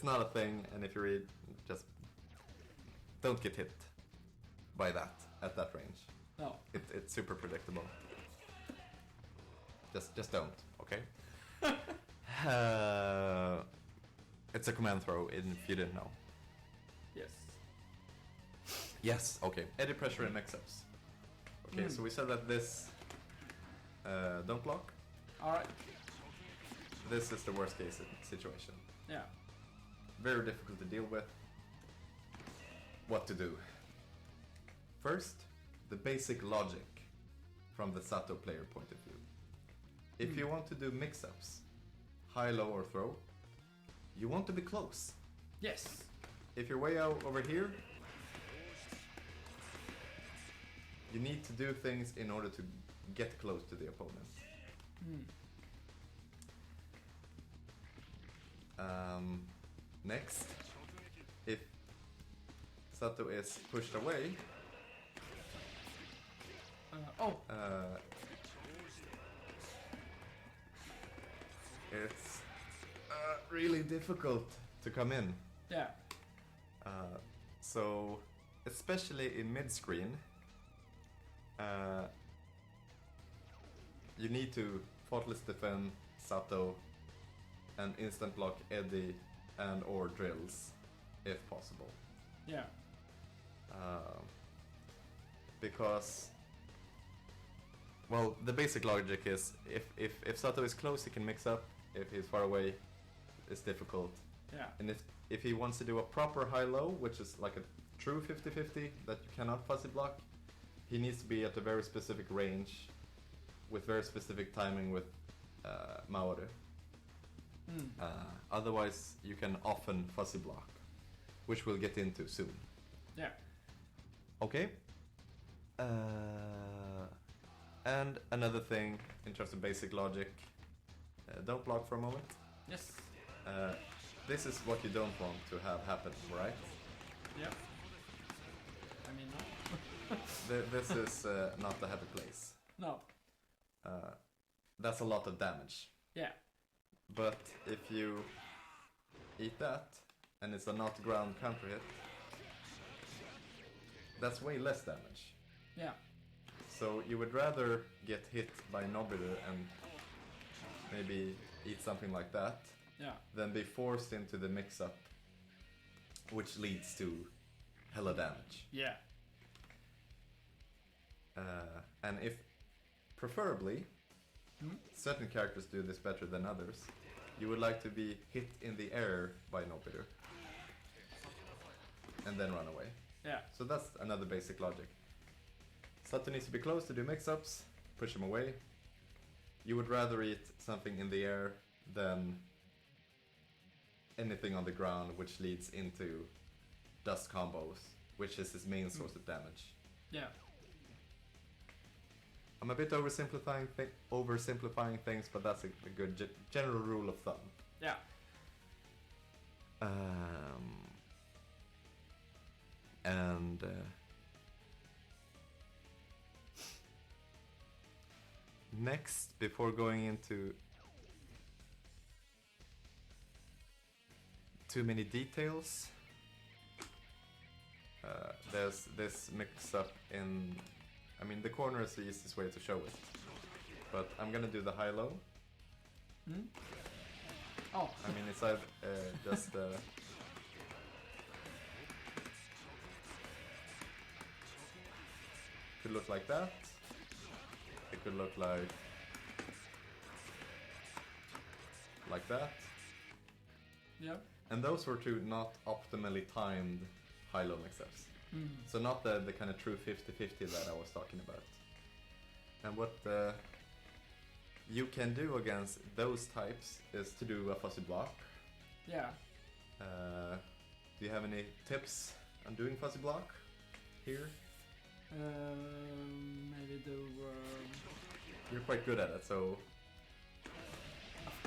not a thing, and if you read, just don't get hit by that at that range. No. It's super predictable. Just don't, okay? It's a command throw, if you didn't know. Yes. Yes, okay. Eddie pressure and mix-ups. Okay, so we said that this don't block. Alright. This is the worst case situation. Yeah. Very difficult to deal with. What to do? First, the basic logic from the Zato player point of view. If you want to do mix-ups, high, low, or throw, you want to be close. Yes. If you're way out over here, you need to do things in order to get close to the opponent. Next, if Zato is pushed away, it's really difficult to come in. Yeah. So, especially in mid-screen, you need to faultless defend Zato and instant block Eddiie and or drills if possible. Yeah. Because, well, the basic logic is if Zato is close, he can mix up. If he's far away, it's difficult. Yeah. And if he wants to do a proper high-low, which is like a true 50-50 that you cannot fuzzy block, he needs to be at a very specific range with very specific timing with Maoru. Otherwise, you can often fuzzy block, which we'll get into soon. Yeah. Okay. And another thing in terms of basic logic, don't block for a moment. Yes. This is what you don't want to have happen, right? Yeah. I mean, no. This is not the happy place. No. That's a lot of damage. Yeah. But if you eat that, and it's a not ground counter hit, that's way less damage. Yeah. So you would rather get hit by Nobiter and maybe eat something like that, Yeah. than be forced into the mix-up, which leads to hella damage. Yeah. And if, preferably, certain characters do this better than others, you would like to be hit in the air by Nobiter and then run away. Yeah. So that's another basic logic. Sato needs to be close to do mix-ups, push him away. You would rather eat something in the air than anything on the ground, which leads into dust combos, which is his main source of damage. Yeah. I'm a bit oversimplifying things, but that's a good general rule of thumb. Yeah. And next, before going into too many details, there's this mix-up in, I mean, the corner is the easiest way to show it, but I'm gonna do the high-low. Oh. I mean, it's just could look like that. It could look like that. Yeah. And those were two not optimally timed high-low mix-ups. So not the kind of true 50-50 that I was talking about. And what you can do against those types is to do a fuzzy block. Yeah. Do you have any tips on doing fuzzy block here? Maybe do. You're quite good at it, so.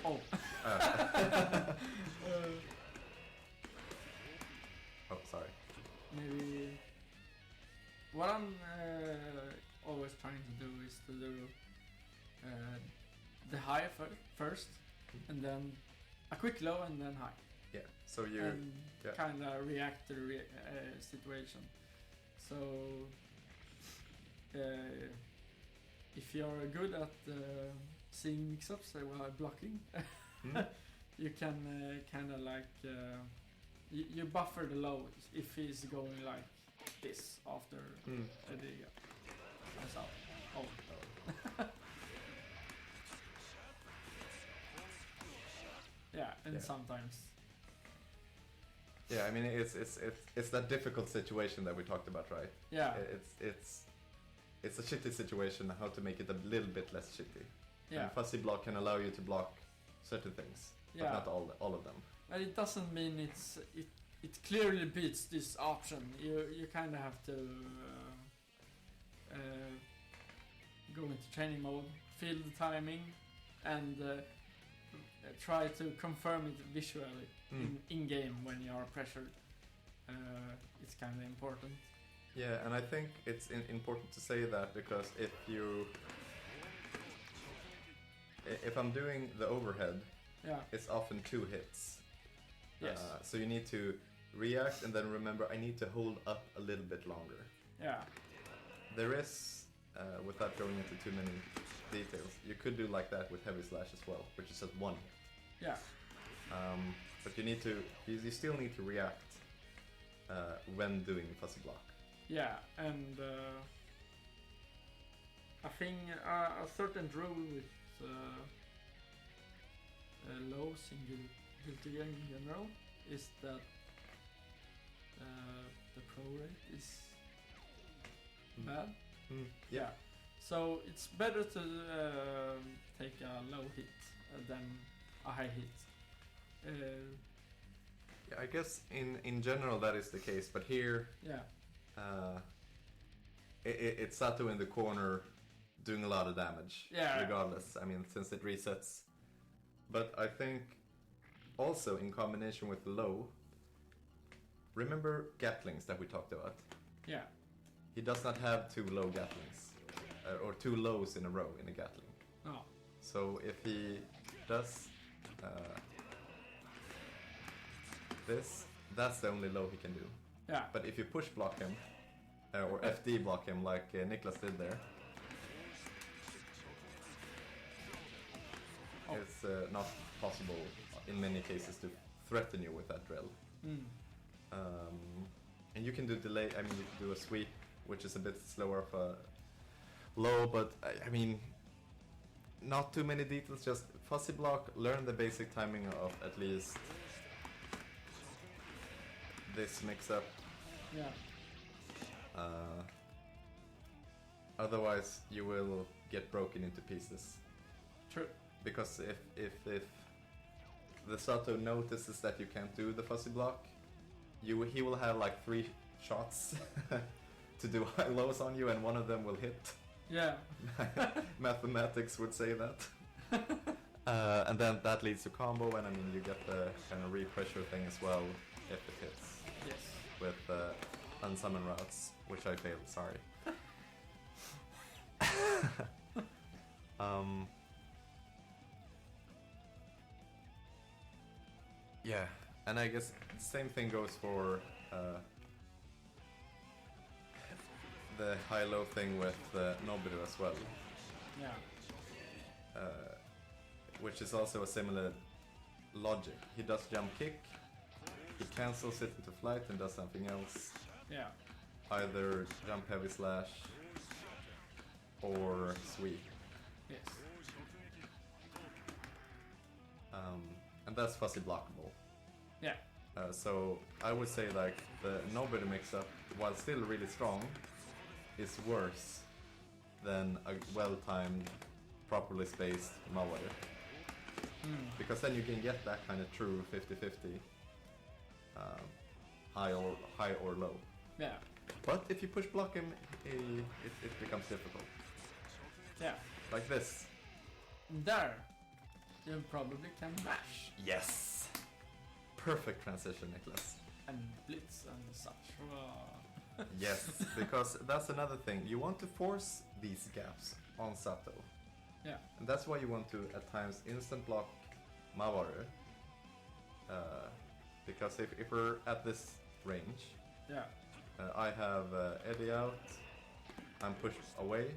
Oh. Oh, sorry. Maybe. What I'm always trying to do is to do the high first, and then a quick low, and then high. Yeah. So you. And Yeah. kind of react to the situation. So if you're good at seeing mix-ups while blocking, you can kind of like you buffer the low if he's going like this after Eddiie. That's out. Oh. Yeah, and Yeah. sometimes. Yeah, I mean it's that difficult situation that we talked about, right? Yeah. It's it's a shitty situation, how to make it a little bit less shitty. Yeah. And fuzzy block can allow you to block certain things, but Yeah. not all of them. But it doesn't mean it clearly beats this option. You kind of have to go into training mode, feel the timing, and try to confirm it visually in game when you are pressured. It's kind of important. Yeah, and I think it's important to say that because if I'm doing the overhead, Yeah. it's often 2 hits. Yes. So you need to react and then remember I need to hold up a little bit longer. Yeah. There is, without going into too many details, you could do like that with heavy slash as well, which is just 1 hit. Yeah. But you still need to react when doing fuzzy block. Yeah, and I think a certain rule with lows in guilty game in general is that the pro rate is bad. Yeah. So it's better to take a low hit than a high hit. Yeah, I guess in general that is the case, but here Yeah. it's Zato in the corner doing a lot of damage, Yeah. regardless. I mean, since it resets. But I think also in combination with low, remember Gatlings that we talked about? Yeah. He does not have 2 low Gatlings, or 2 lows in a row in a Gatling. Oh. So if he does this, that's the only low he can do. Yeah. But if you push block him, or FD block him like Niklas did there, it's not possible in many cases to threaten you with that drill. And you can do delay, I mean you can do a sweep, which is a bit slower of a low, but I mean, not too many details, just fuzzy block, learn the basic timing of at least this mix-up. Yeah. Otherwise you will get broken into pieces. True. Because if the Zato notices that you can't do the fuzzy block, he will have like 3 shots to do high lows on you and one of them will hit. Yeah. Mathematics would say that. And then that leads to combo, and I mean you get the kind of repressure thing as well if it hits. Yes. With unsummon routes, which I failed, sorry. Yeah, and I guess the same thing goes for the high-low thing with Nobiru as well. Yeah. Which is also a similar logic. He does jump kick, he cancels it into flight and does something else. Yeah. Either jump heavy slash or sweep. Yes. And that's fuzzy blockable. Yeah. So I would say like the Nobiru mix-up, while still really strong, is worse than a well-timed, properly spaced Mawar. Because then you can get that kind of true 50-50 high or low. Yeah. But if you push block him, it becomes difficult. Yeah. Like this. There. You probably can mash. Yes! Perfect transition, Niklas. And blitz and such. Wow. Yes, because that's another thing. You want to force these gaps on Zato. Yeah. And that's why you want to, at times, instant block Mawaru. Because if we're at this range, Yeah. I have Eddiie out, I'm pushed away.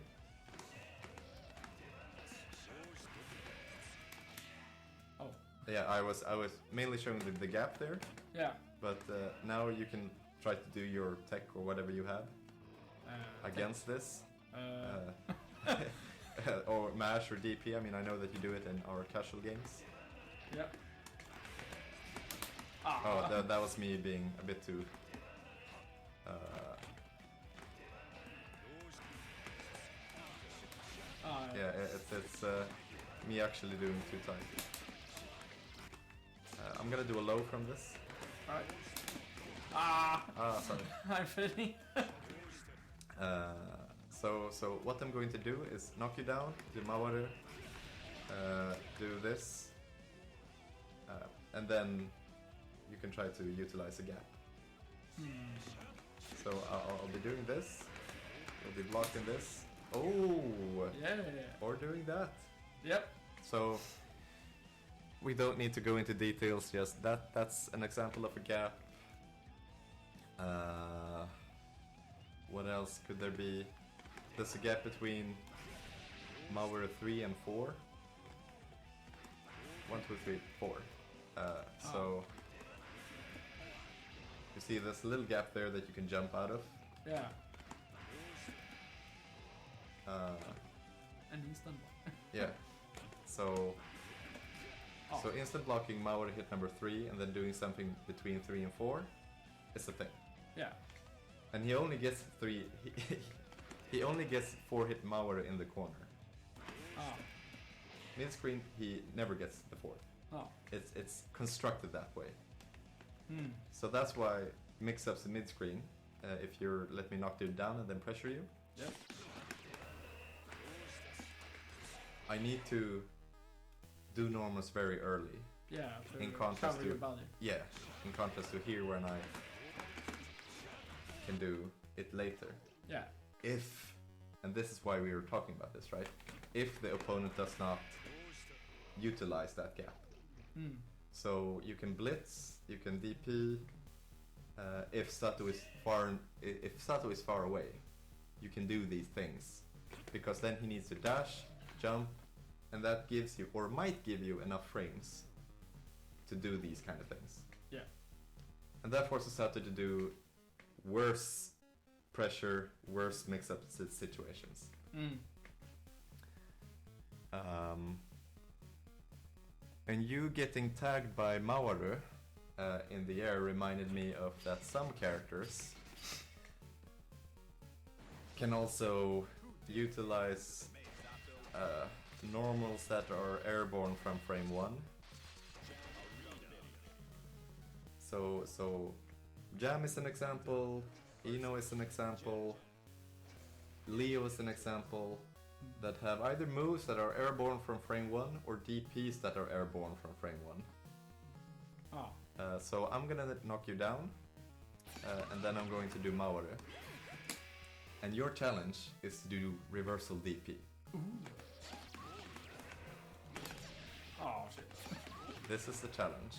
Oh. Yeah, I was mainly showing the gap there, Yeah. but now you can try to do your tech or whatever you have against this. Or MASH or DP, I mean I know that you do it in our casual games. Yeah. Oh, that was me being a bit too... it's me actually doing too tight. I'm gonna do a low from this. Alright. Ah! Sorry. I'm failing. So what I'm going to do is knock you down, do Mawaru, do this, and then you can try to utilize a gap. So I'll be doing this, I'll be blocking this. Oh! Yeah. Or doing that. Yep. So we don't need to go into details, just that's an example of a gap. What else could there be? There's a gap between Mawaru 3 and 4. 1, 2, 3, 4. So you see there's a little gap there that you can jump out of. Yeah. An instant block. Yeah. So instant blocking Mawaru hit number 3 and then doing something between 3 and 4 is a thing. Yeah. And he only gets 3. He only gets 4 hit Mawaru in the corner. Mid screen, he never gets the 4th. It's constructed that way. So that's why mix-ups in mid screen. If you're let me knock you down and then pressure you. Yeah. I need to do normals very early. Yeah. In contrast cover to your body. yeah, in contrast to here when I can do it later. Yeah. If, and this is why we were talking about this, right? If the opponent does not utilize that gap. So you can blitz, you can DP. If Zato is far away, you can do these things because then he needs to dash, jump, and that gives you or might give you enough frames to do these kind of things. Yeah. And that forces Zato to do worse pressure, worse mix-up situations. And you getting tagged by Mawaru in the air reminded me of that some characters can also utilize normals that are airborne from frame 1. So Jam is an example, Ino is an example, Leo is an example that have either moves that are airborne from frame 1 or DPs that are airborne from frame 1. So I'm gonna knock you down and then I'm going to do Mawaru. And your challenge is to do reversal DP. Oh shit. This is the challenge.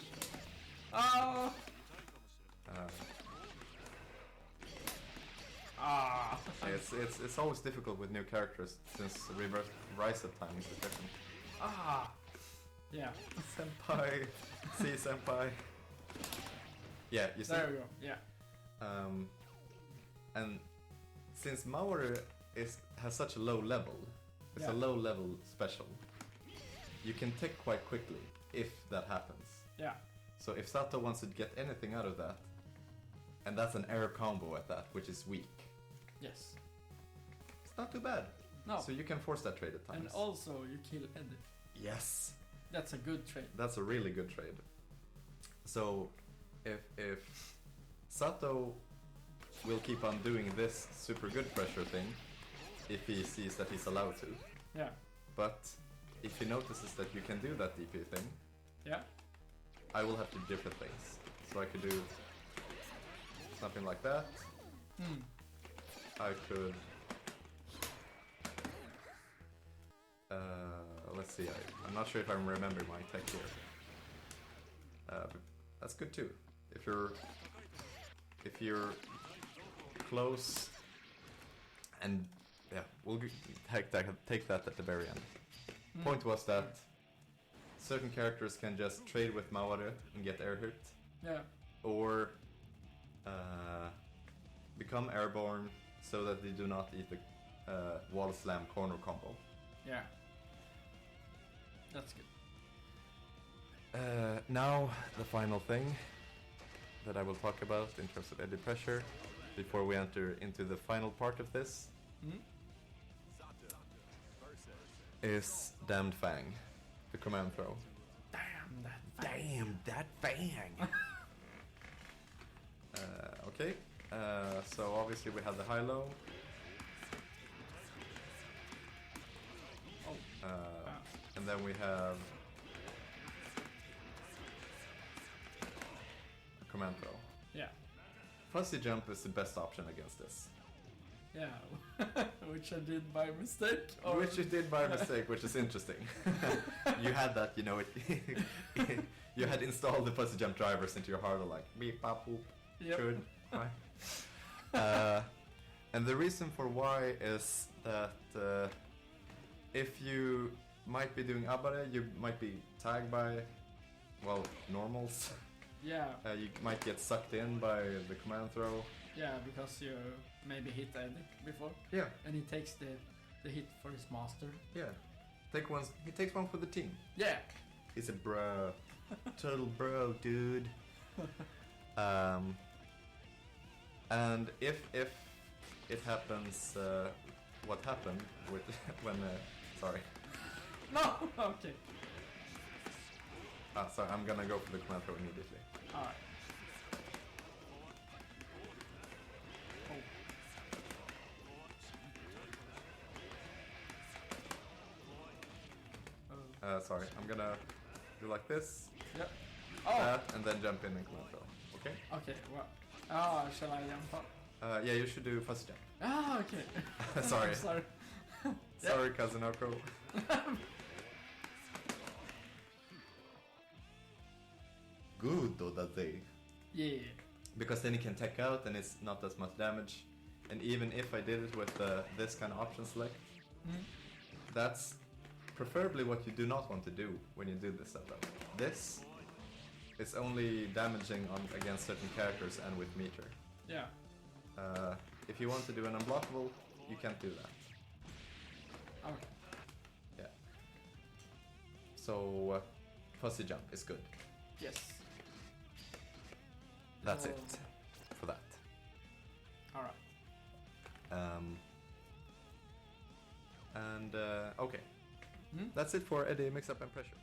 It's always difficult with new characters since reverse rise up time is different. Yeah. Senpai, see senpai. Yeah, you see. There we go. Yeah. And since Mawaru has such a low level, it's a low level special. You can tick quite quickly if that happens. Yeah. So if Zato wants to get anything out of that, and that's an air combo at that, which is weak. Yes. It's not too bad. No. So you can force that trade at times. And also you kill Eddiie. Yes. That's a good trade. That's a really good trade. So if Zato will keep on doing this super good pressure thing, if he sees that he's allowed to. Yeah. But if he notices that you can do that DP thing, yeah, I will have to do different things. So I could do something like that. I could let's see, I'm not sure if I remember my tech here. But that's good too. If you're close, and yeah, we'll take that at the very end. Point was that certain characters can just trade with Mawaru and get air hit. Yeah. Or become airborne so that they do not eat the wall slam corner combo. Yeah. That's good. Now the final thing that I will talk about in terms of Eddiie pressure before we enter into the final part of this is Damned Fang, the command throw. Damn that. Damn that fang! Okay, so obviously we have the high-low. Oh. And then we have a command throw. Yeah. Fuzzy jump is the best option against this. Yeah. Which I did by mistake. Or Which you did by mistake, which is interesting. You had that, you know, you had installed the fuzzy jump drivers into your hardware like beep, pop, boop, Yep. should, why? And the reason for why is that if you might be doing abare, you might be tagged by, well, normals. Yeah. You might get sucked in by the command throw. Yeah, because you maybe hit Eddiie before. Yeah, And he takes the hit for his master. yeah. He takes one for the team. Yeah. He's a bro. Total bro, dude. And if it happens, what happened with when sorry. No. Okay. Sorry, I'm gonna go for the command throw immediately. All right. Oh. Sorry, I'm gonna do like this, Yep. Oh. that, and then jump in and command throw. Okay? Okay. Well. Oh, shall I jump up? Yeah, you should do fuzzy jump. Ah. Okay. Sorry. Sorry. Sorry, Kazunoko. Good, though, that they. Yeah. Because then you can tech out and it's not as much damage. And even if I did it with this kind of option select, that's preferably what you do not want to do when you do this setup. This is only damaging against certain characters and with meter. Yeah. If you want to do an unblockable, you can't do that. Okay. Yeah. So, fuzzy jump is good. Yes. That's So- it for that. All right. Okay. Hmm? That's it for Eddiie, mix up and pressure.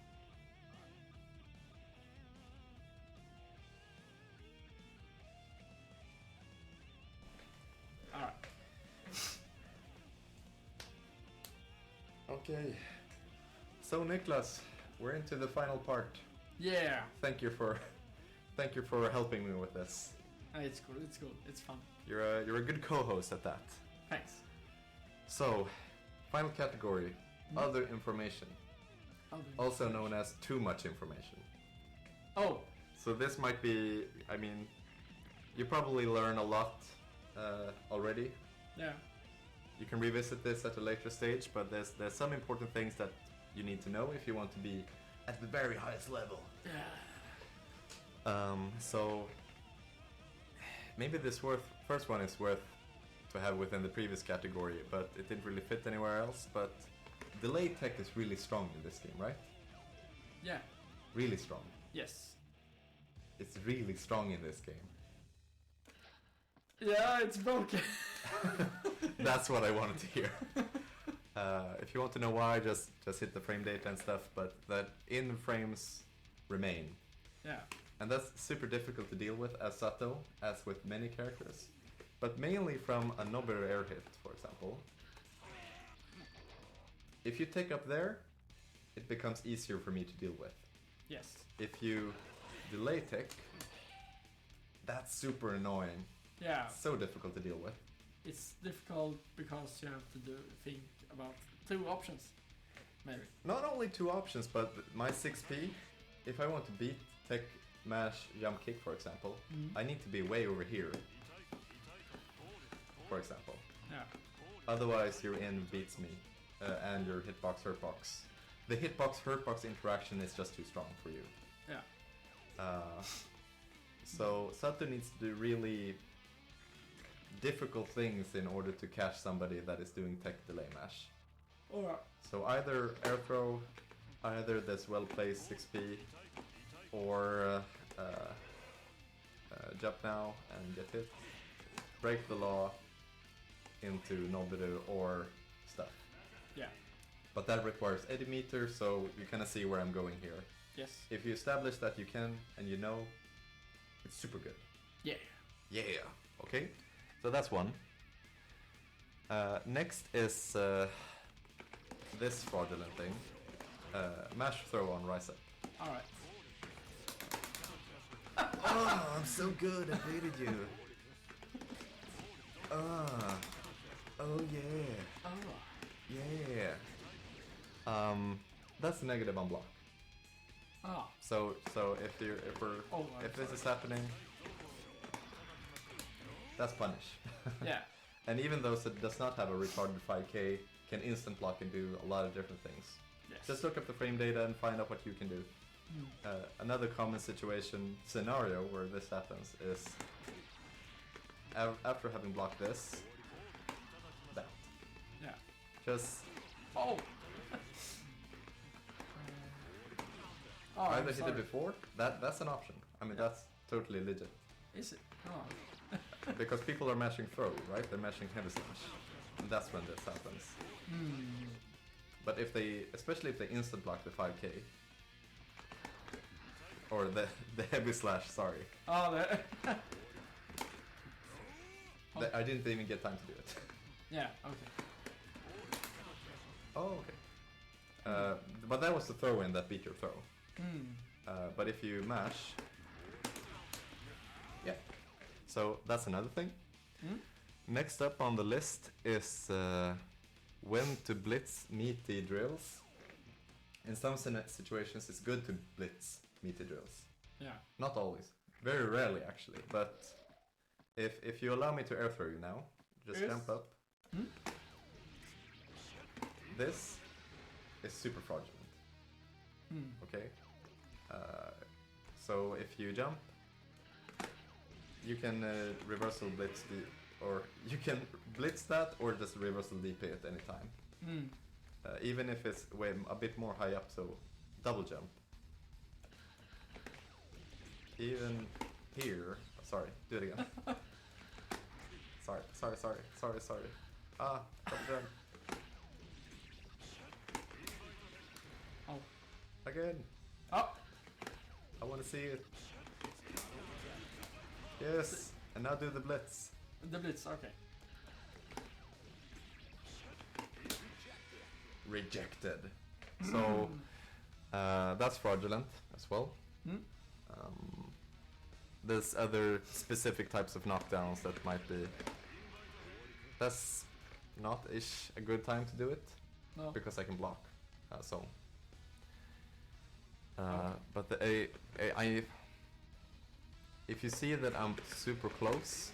All right. Okay. So Niklas, we're into the final part. Yeah. Thank you for helping me with this. It's cool. It's cool. It's fun. You're a good co-host at that. Thanks. So, final category, other information, also known as too much information. Oh. So this might be, I mean, you probably learn a lot already. Yeah. You can revisit this at a later stage, but there's some important things that you need to know if you want to be at the very highest level. Yeah. So maybe this first one is worth to have within the previous category, but it didn't really fit anywhere else. But delay tech is really strong in this game, right? Yeah. Really strong. Yes. It's really strong in this game. Yeah, it's broken. That's what I wanted to hear. If you want to know why, just hit the frame data and stuff, but that in frames remain. Yeah. And that's super difficult to deal with as Zato, as with many characters. But mainly from a Nobber air hit, for example. If you take up there, it becomes easier for me to deal with. Yes. If you delay tech, that's super annoying. Yeah. So difficult to deal with. It's difficult because you have to think about two options, maybe. Not only two options, but my 6P, if I want to beat tech, mash, jump, kick, for example, I need to be way over here. For example. Yeah. Otherwise, your in beats me, and your hitbox, hurtbox. The hitbox, hurtbox interaction is just too strong for you. Yeah. So Sato needs to do really difficult things in order to catch somebody that is doing tech delay mash. Alright. So either air throw, either this well-placed 6P, or jump now and get hit, break the law into Nobiru or stuff. Yeah. But that requires Eddiie meter, so you kind of see where I'm going here. Yes. If you establish that you can and you know, it's super good. Yeah. Yeah. Okay. So that's one. Next is this fraudulent thing. Mash throw on rise up. Alright. Oh, I'm so good. I beated you. Oh yeah. Oh. Yeah. That's negative on block. Ah. So if this is happening, that's punish. Yeah. And even though it does not have a retarded 5k, can instant block and do a lot of different things. Yes. Just look up the frame data and find out what you can do. Another common scenario where this happens is after having blocked this, that. Yeah. Just Oh. Oh, either I'm hit sorry. it before. That's an option. I mean, that's totally legit. Is it? Oh. Because people are mashing throw, right? They're mashing heavy slash. And that's when this happens. But if they, especially if they instant block the 5k, or the heavy slash, sorry. Oh, there. I didn't even get time to do it. Yeah. Okay. Oh, okay. But that was the throw in that beat your throw. But if you mash, yeah. So that's another thing. Next up on the list is when to blitz meaty drills. In some situations it's good to blitz meaty drills. Yeah. Not always. Very rarely actually. But if you allow me to air throw you now, just Yes. jump up. This is super fraudulent. Okay? So if you jump, you can reversal blitz or you can blitz that or just reversal DP at any time. Even if it's a bit more high up, so double jump. Even here, sorry, do it again. sorry. Ah, double jump. Oh. Again. Oh. I want to see it. Yes, and now do the blitz. The blitz. Okay. Rejected. So that's fraudulent as well. There's other specific types of knockdowns that might be. That's not a good time to do it. No. Because I can block. But if you see that I'm super close,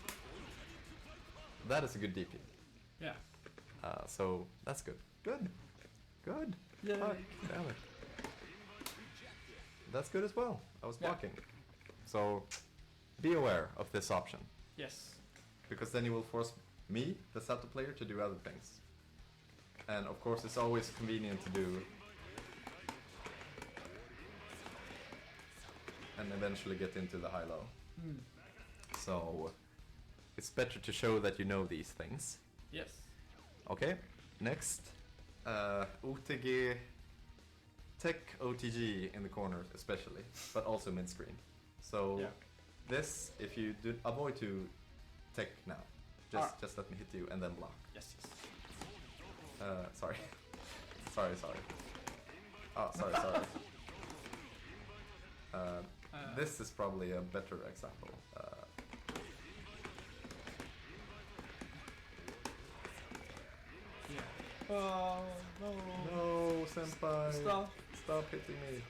that is a good DP. Yeah. So that's good. Good. Yeah. Fuck, damn it. That's good as well. I was Yeah. blocking. So be aware of this option. Yes. Because then you will force me, the Zato player, to do other things. And of course it's always convenient to do and eventually get into the high-low. So it's better to show that you know these things. Yes. Okay, next. OTG, tech OTG in the corners especially, but also mid-screen. So Yeah. this, if you do, avoid to tech now. Just let me hit you and then block. Yes. Sorry. sorry. Oh, sorry. This is probably a better example. Yeah. Oh no. No, senpai. Stop hitting me.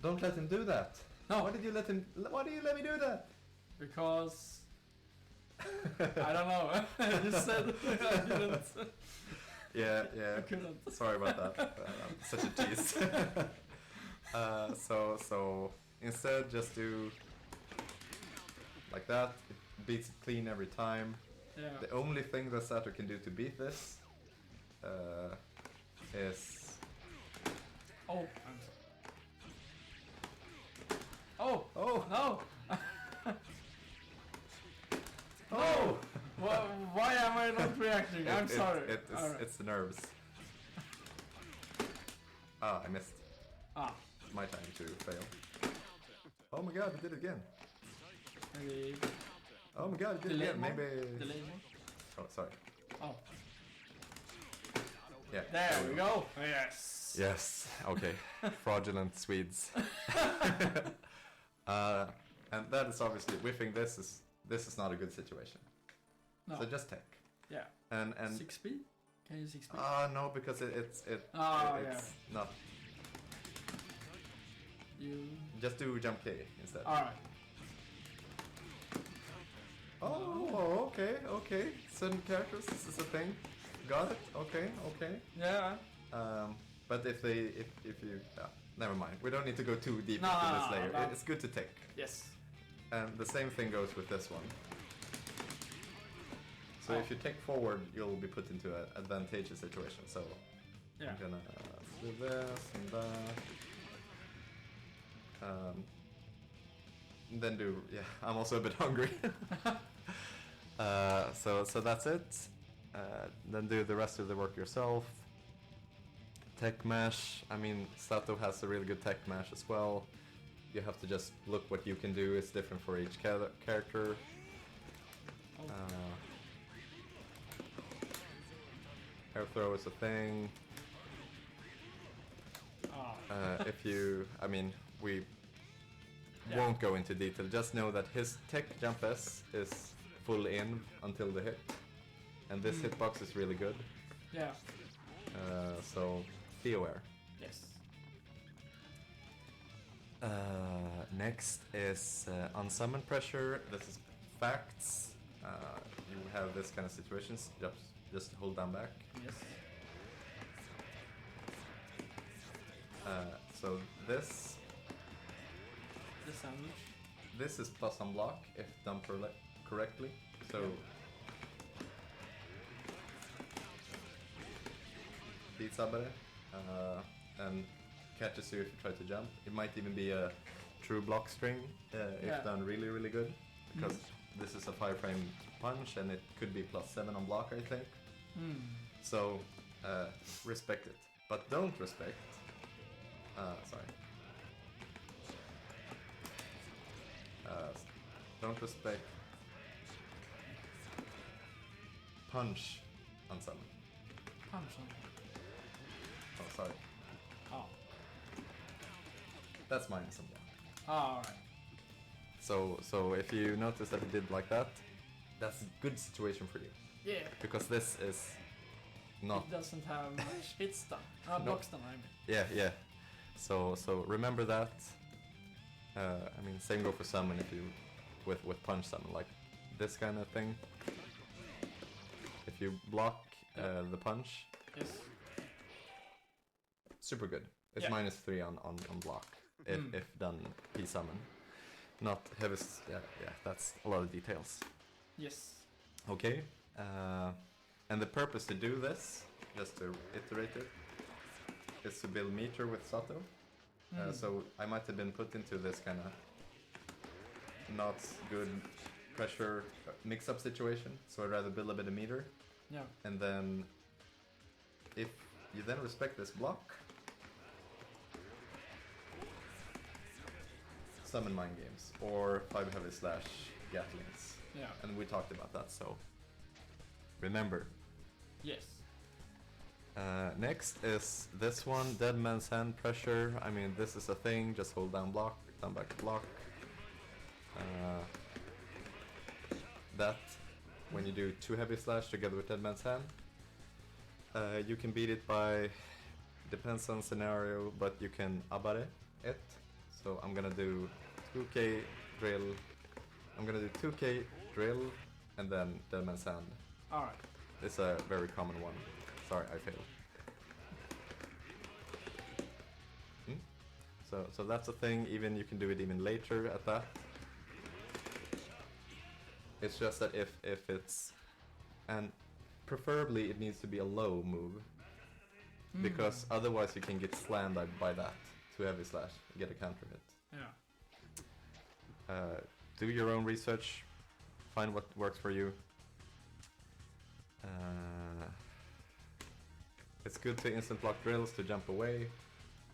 Don't let him do that. No. Why did you let me do that? Because I don't know. You said I didn't. Yeah. I couldn't. Sorry about that. I'm such a tease. So instead, just do like that. It beats it clean every time. Yeah. The only thing that Zato can do to beat this is Oh. Oh. oh No. oh. Why am I not reacting? I'm sorry. Alright. It's the nerves. Ah, I missed. Ah, It's my time to fail. Oh my god, I did it again. maybe Oh my god, I did it delay again. more? Maybe. Delay more? Oh, sorry. Oh, Yeah. there we go. Yes. Yes. Okay. Fraudulent Swedes. And that is obviously we think this is not a good situation. No. So just take. Yeah. And 6 speed? Can you 6 speed? no, because it's yeah. not. You. Just do jump K instead. Alright. Oh, okay. Certain characters, this is a thing. Got it. Okay. Yeah. But if you never mind. We don't need to go too deep No, into no, this no, layer. no. It's good to take. Yes. And the same thing goes with this one. So Oh. if you take forward, you'll be put into an advantageous situation. So Yeah. I'm gonna do this and that. Then do, yeah, I'm also a bit hungry. So that's it. Then do the rest of the work yourself. Tech mesh, I mean, Zato has a really good tech mesh as well. You have to just look what you can do, it's different for each character. Oh. Air throw is a thing. If you, I mean, we Yeah. won't go into detail, just know that his tech jump S is full in until the hit. And this hitbox is really good. Yeah. So be aware. Yes. Next is unsummon pressure. This is facts. You have this kind of situations. Just hold down back. Yes. So this The sandwich. is plus on block if done correctly. So beats Abare and catches you if you try to jump. It might even be a true block string if done really good, because this is a 5-frame punch and it could be +7 on block, I think. So respect it, but don't respect. Don't respect punch on summon. Punch on. Oh, sorry. Oh. That's minus on block. Alright. So if you notice that it did like that, that's a good situation for you. Yeah. Because this is not... It doesn't have much hit stun. No. Block stun, I mean. Yeah. So remember that. I mean, same go for summon if you... With punch summon, like this kind of thing. If you block the punch, Yes. super good. It's Yeah. -3 on block if done P summon. Not heavy. Yeah, that's a lot of details. Yes. Okay. And the purpose to do this, just to iterate it, is to build meter with Zato. So I might have been put into this kind of not good pressure mix-up situation. So I'd rather build a bit of meter. Yeah. And then if you then respect this block, summon mind games or 5 heavy slash gatlings. Yeah. And we talked about that, so remember. Yes. Next is this one, Dead Man's Hand pressure. I mean, this is a thing, just hold down block, down back block. That, when you do 2 heavy slash together with Dead Man's Hand, you can beat it by, depends on scenario, but you can abare it. So I'm gonna do 2k drill, I'm gonna do 2k drill, and then Dead Man's Hand. Alright. It's a very common one. Sorry, I failed. So that's a thing, even you can do it even later at that. It's just that if it's, and preferably it needs to be a low move, because otherwise you can get slammed by that, 2 heavy slash, get a counter hit. Yeah. Do your own research, find what works for you. It's good to instant block drills to jump away.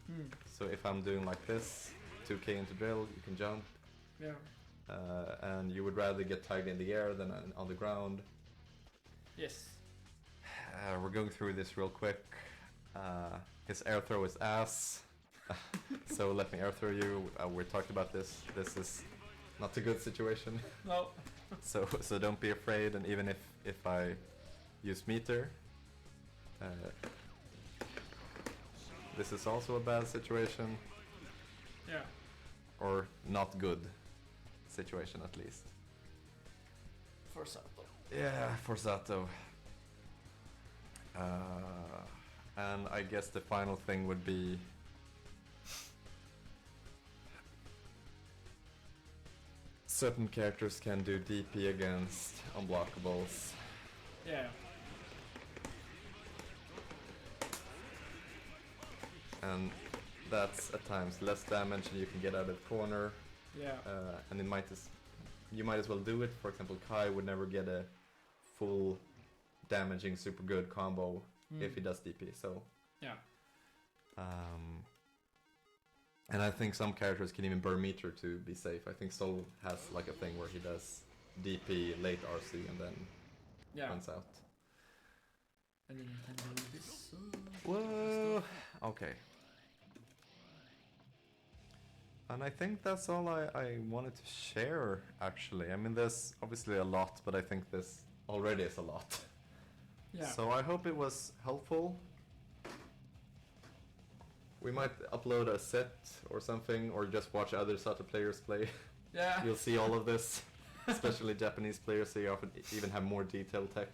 Hmm. So if I'm doing like this, 2k into drill, you can jump, Yeah. and you would rather get tagged in the air than on the ground. Yes. We're going through this real quick. His air throw is ass. So let me air throw you. We talked about this. This is not a good situation. No. So don't be afraid. And even if I use meter, this is also a bad situation, Yeah. or not good situation at least. For Zato. Yeah, for Zato. And I guess the final thing would be certain characters can do DP against unblockables. Yeah. And that's at times less damage than you can get out of the corner. Yeah. And you might as well do it. For example, Kai would never get a full damaging super good combo if he does DP. So Yeah. and I think some characters can even burn meter to be safe. I think Sol has like a thing where he does DP late RC and then Yeah. runs out. And then you can do this. Whoa. Okay. And I think that's all I wanted to share, actually. I mean, there's obviously a lot, but I think this already is a lot. Yeah. So I hope it was helpful. We might upload a set or something, or just watch other Zato players play. Yeah. You'll see all of this, especially Japanese players, so you often even have more detailed tech.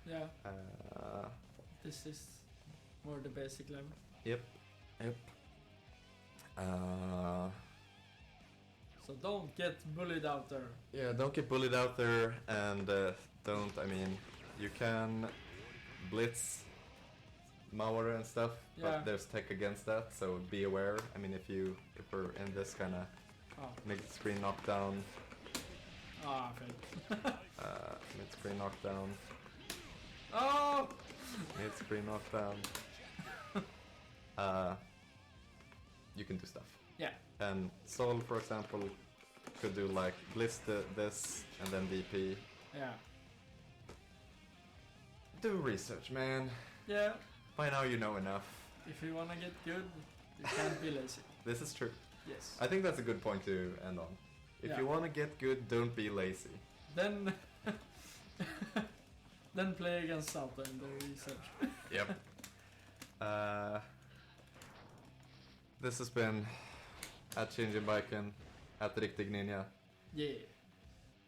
Yeah. Uh, This is more the basic level. Yep. So don't get bullied out there. Yeah, don't get bullied out there, and I mean, you can blitz Mauer and stuff, Yeah. but there's tech against that, so be aware. I mean, if we're in this kind of Oh. mid-screen knockdown, Fake. mid-screen knockdown, Oh! mid-screen knockdown, you can do stuff. Yeah. And Sol, for example, could do like blitz this and then DP. Yeah. Do research, man. Yeah. By now you know enough. If you wanna get good, you can't be lazy. This is true. Yes. I think that's a good point to end on. If Yeah. you want to get good, don't be lazy. Then then play against Zato in the research. Yep. This has been at Shinjin Biken, at Riktig Ninja. Yeah.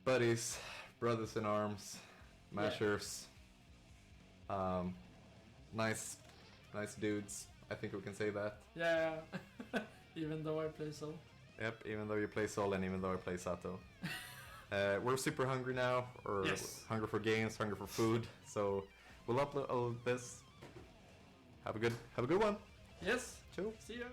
Buddies, brothers in arms, mashers. Nice dudes. I think we can say that. Yeah. Even though I play so. Yep, even though you play Sol and even though I play Zato. We're super hungry now, or Yes. hungry for games, hungry for food. So we'll upload all of this. Have a good one. Yes. Ciao. See ya.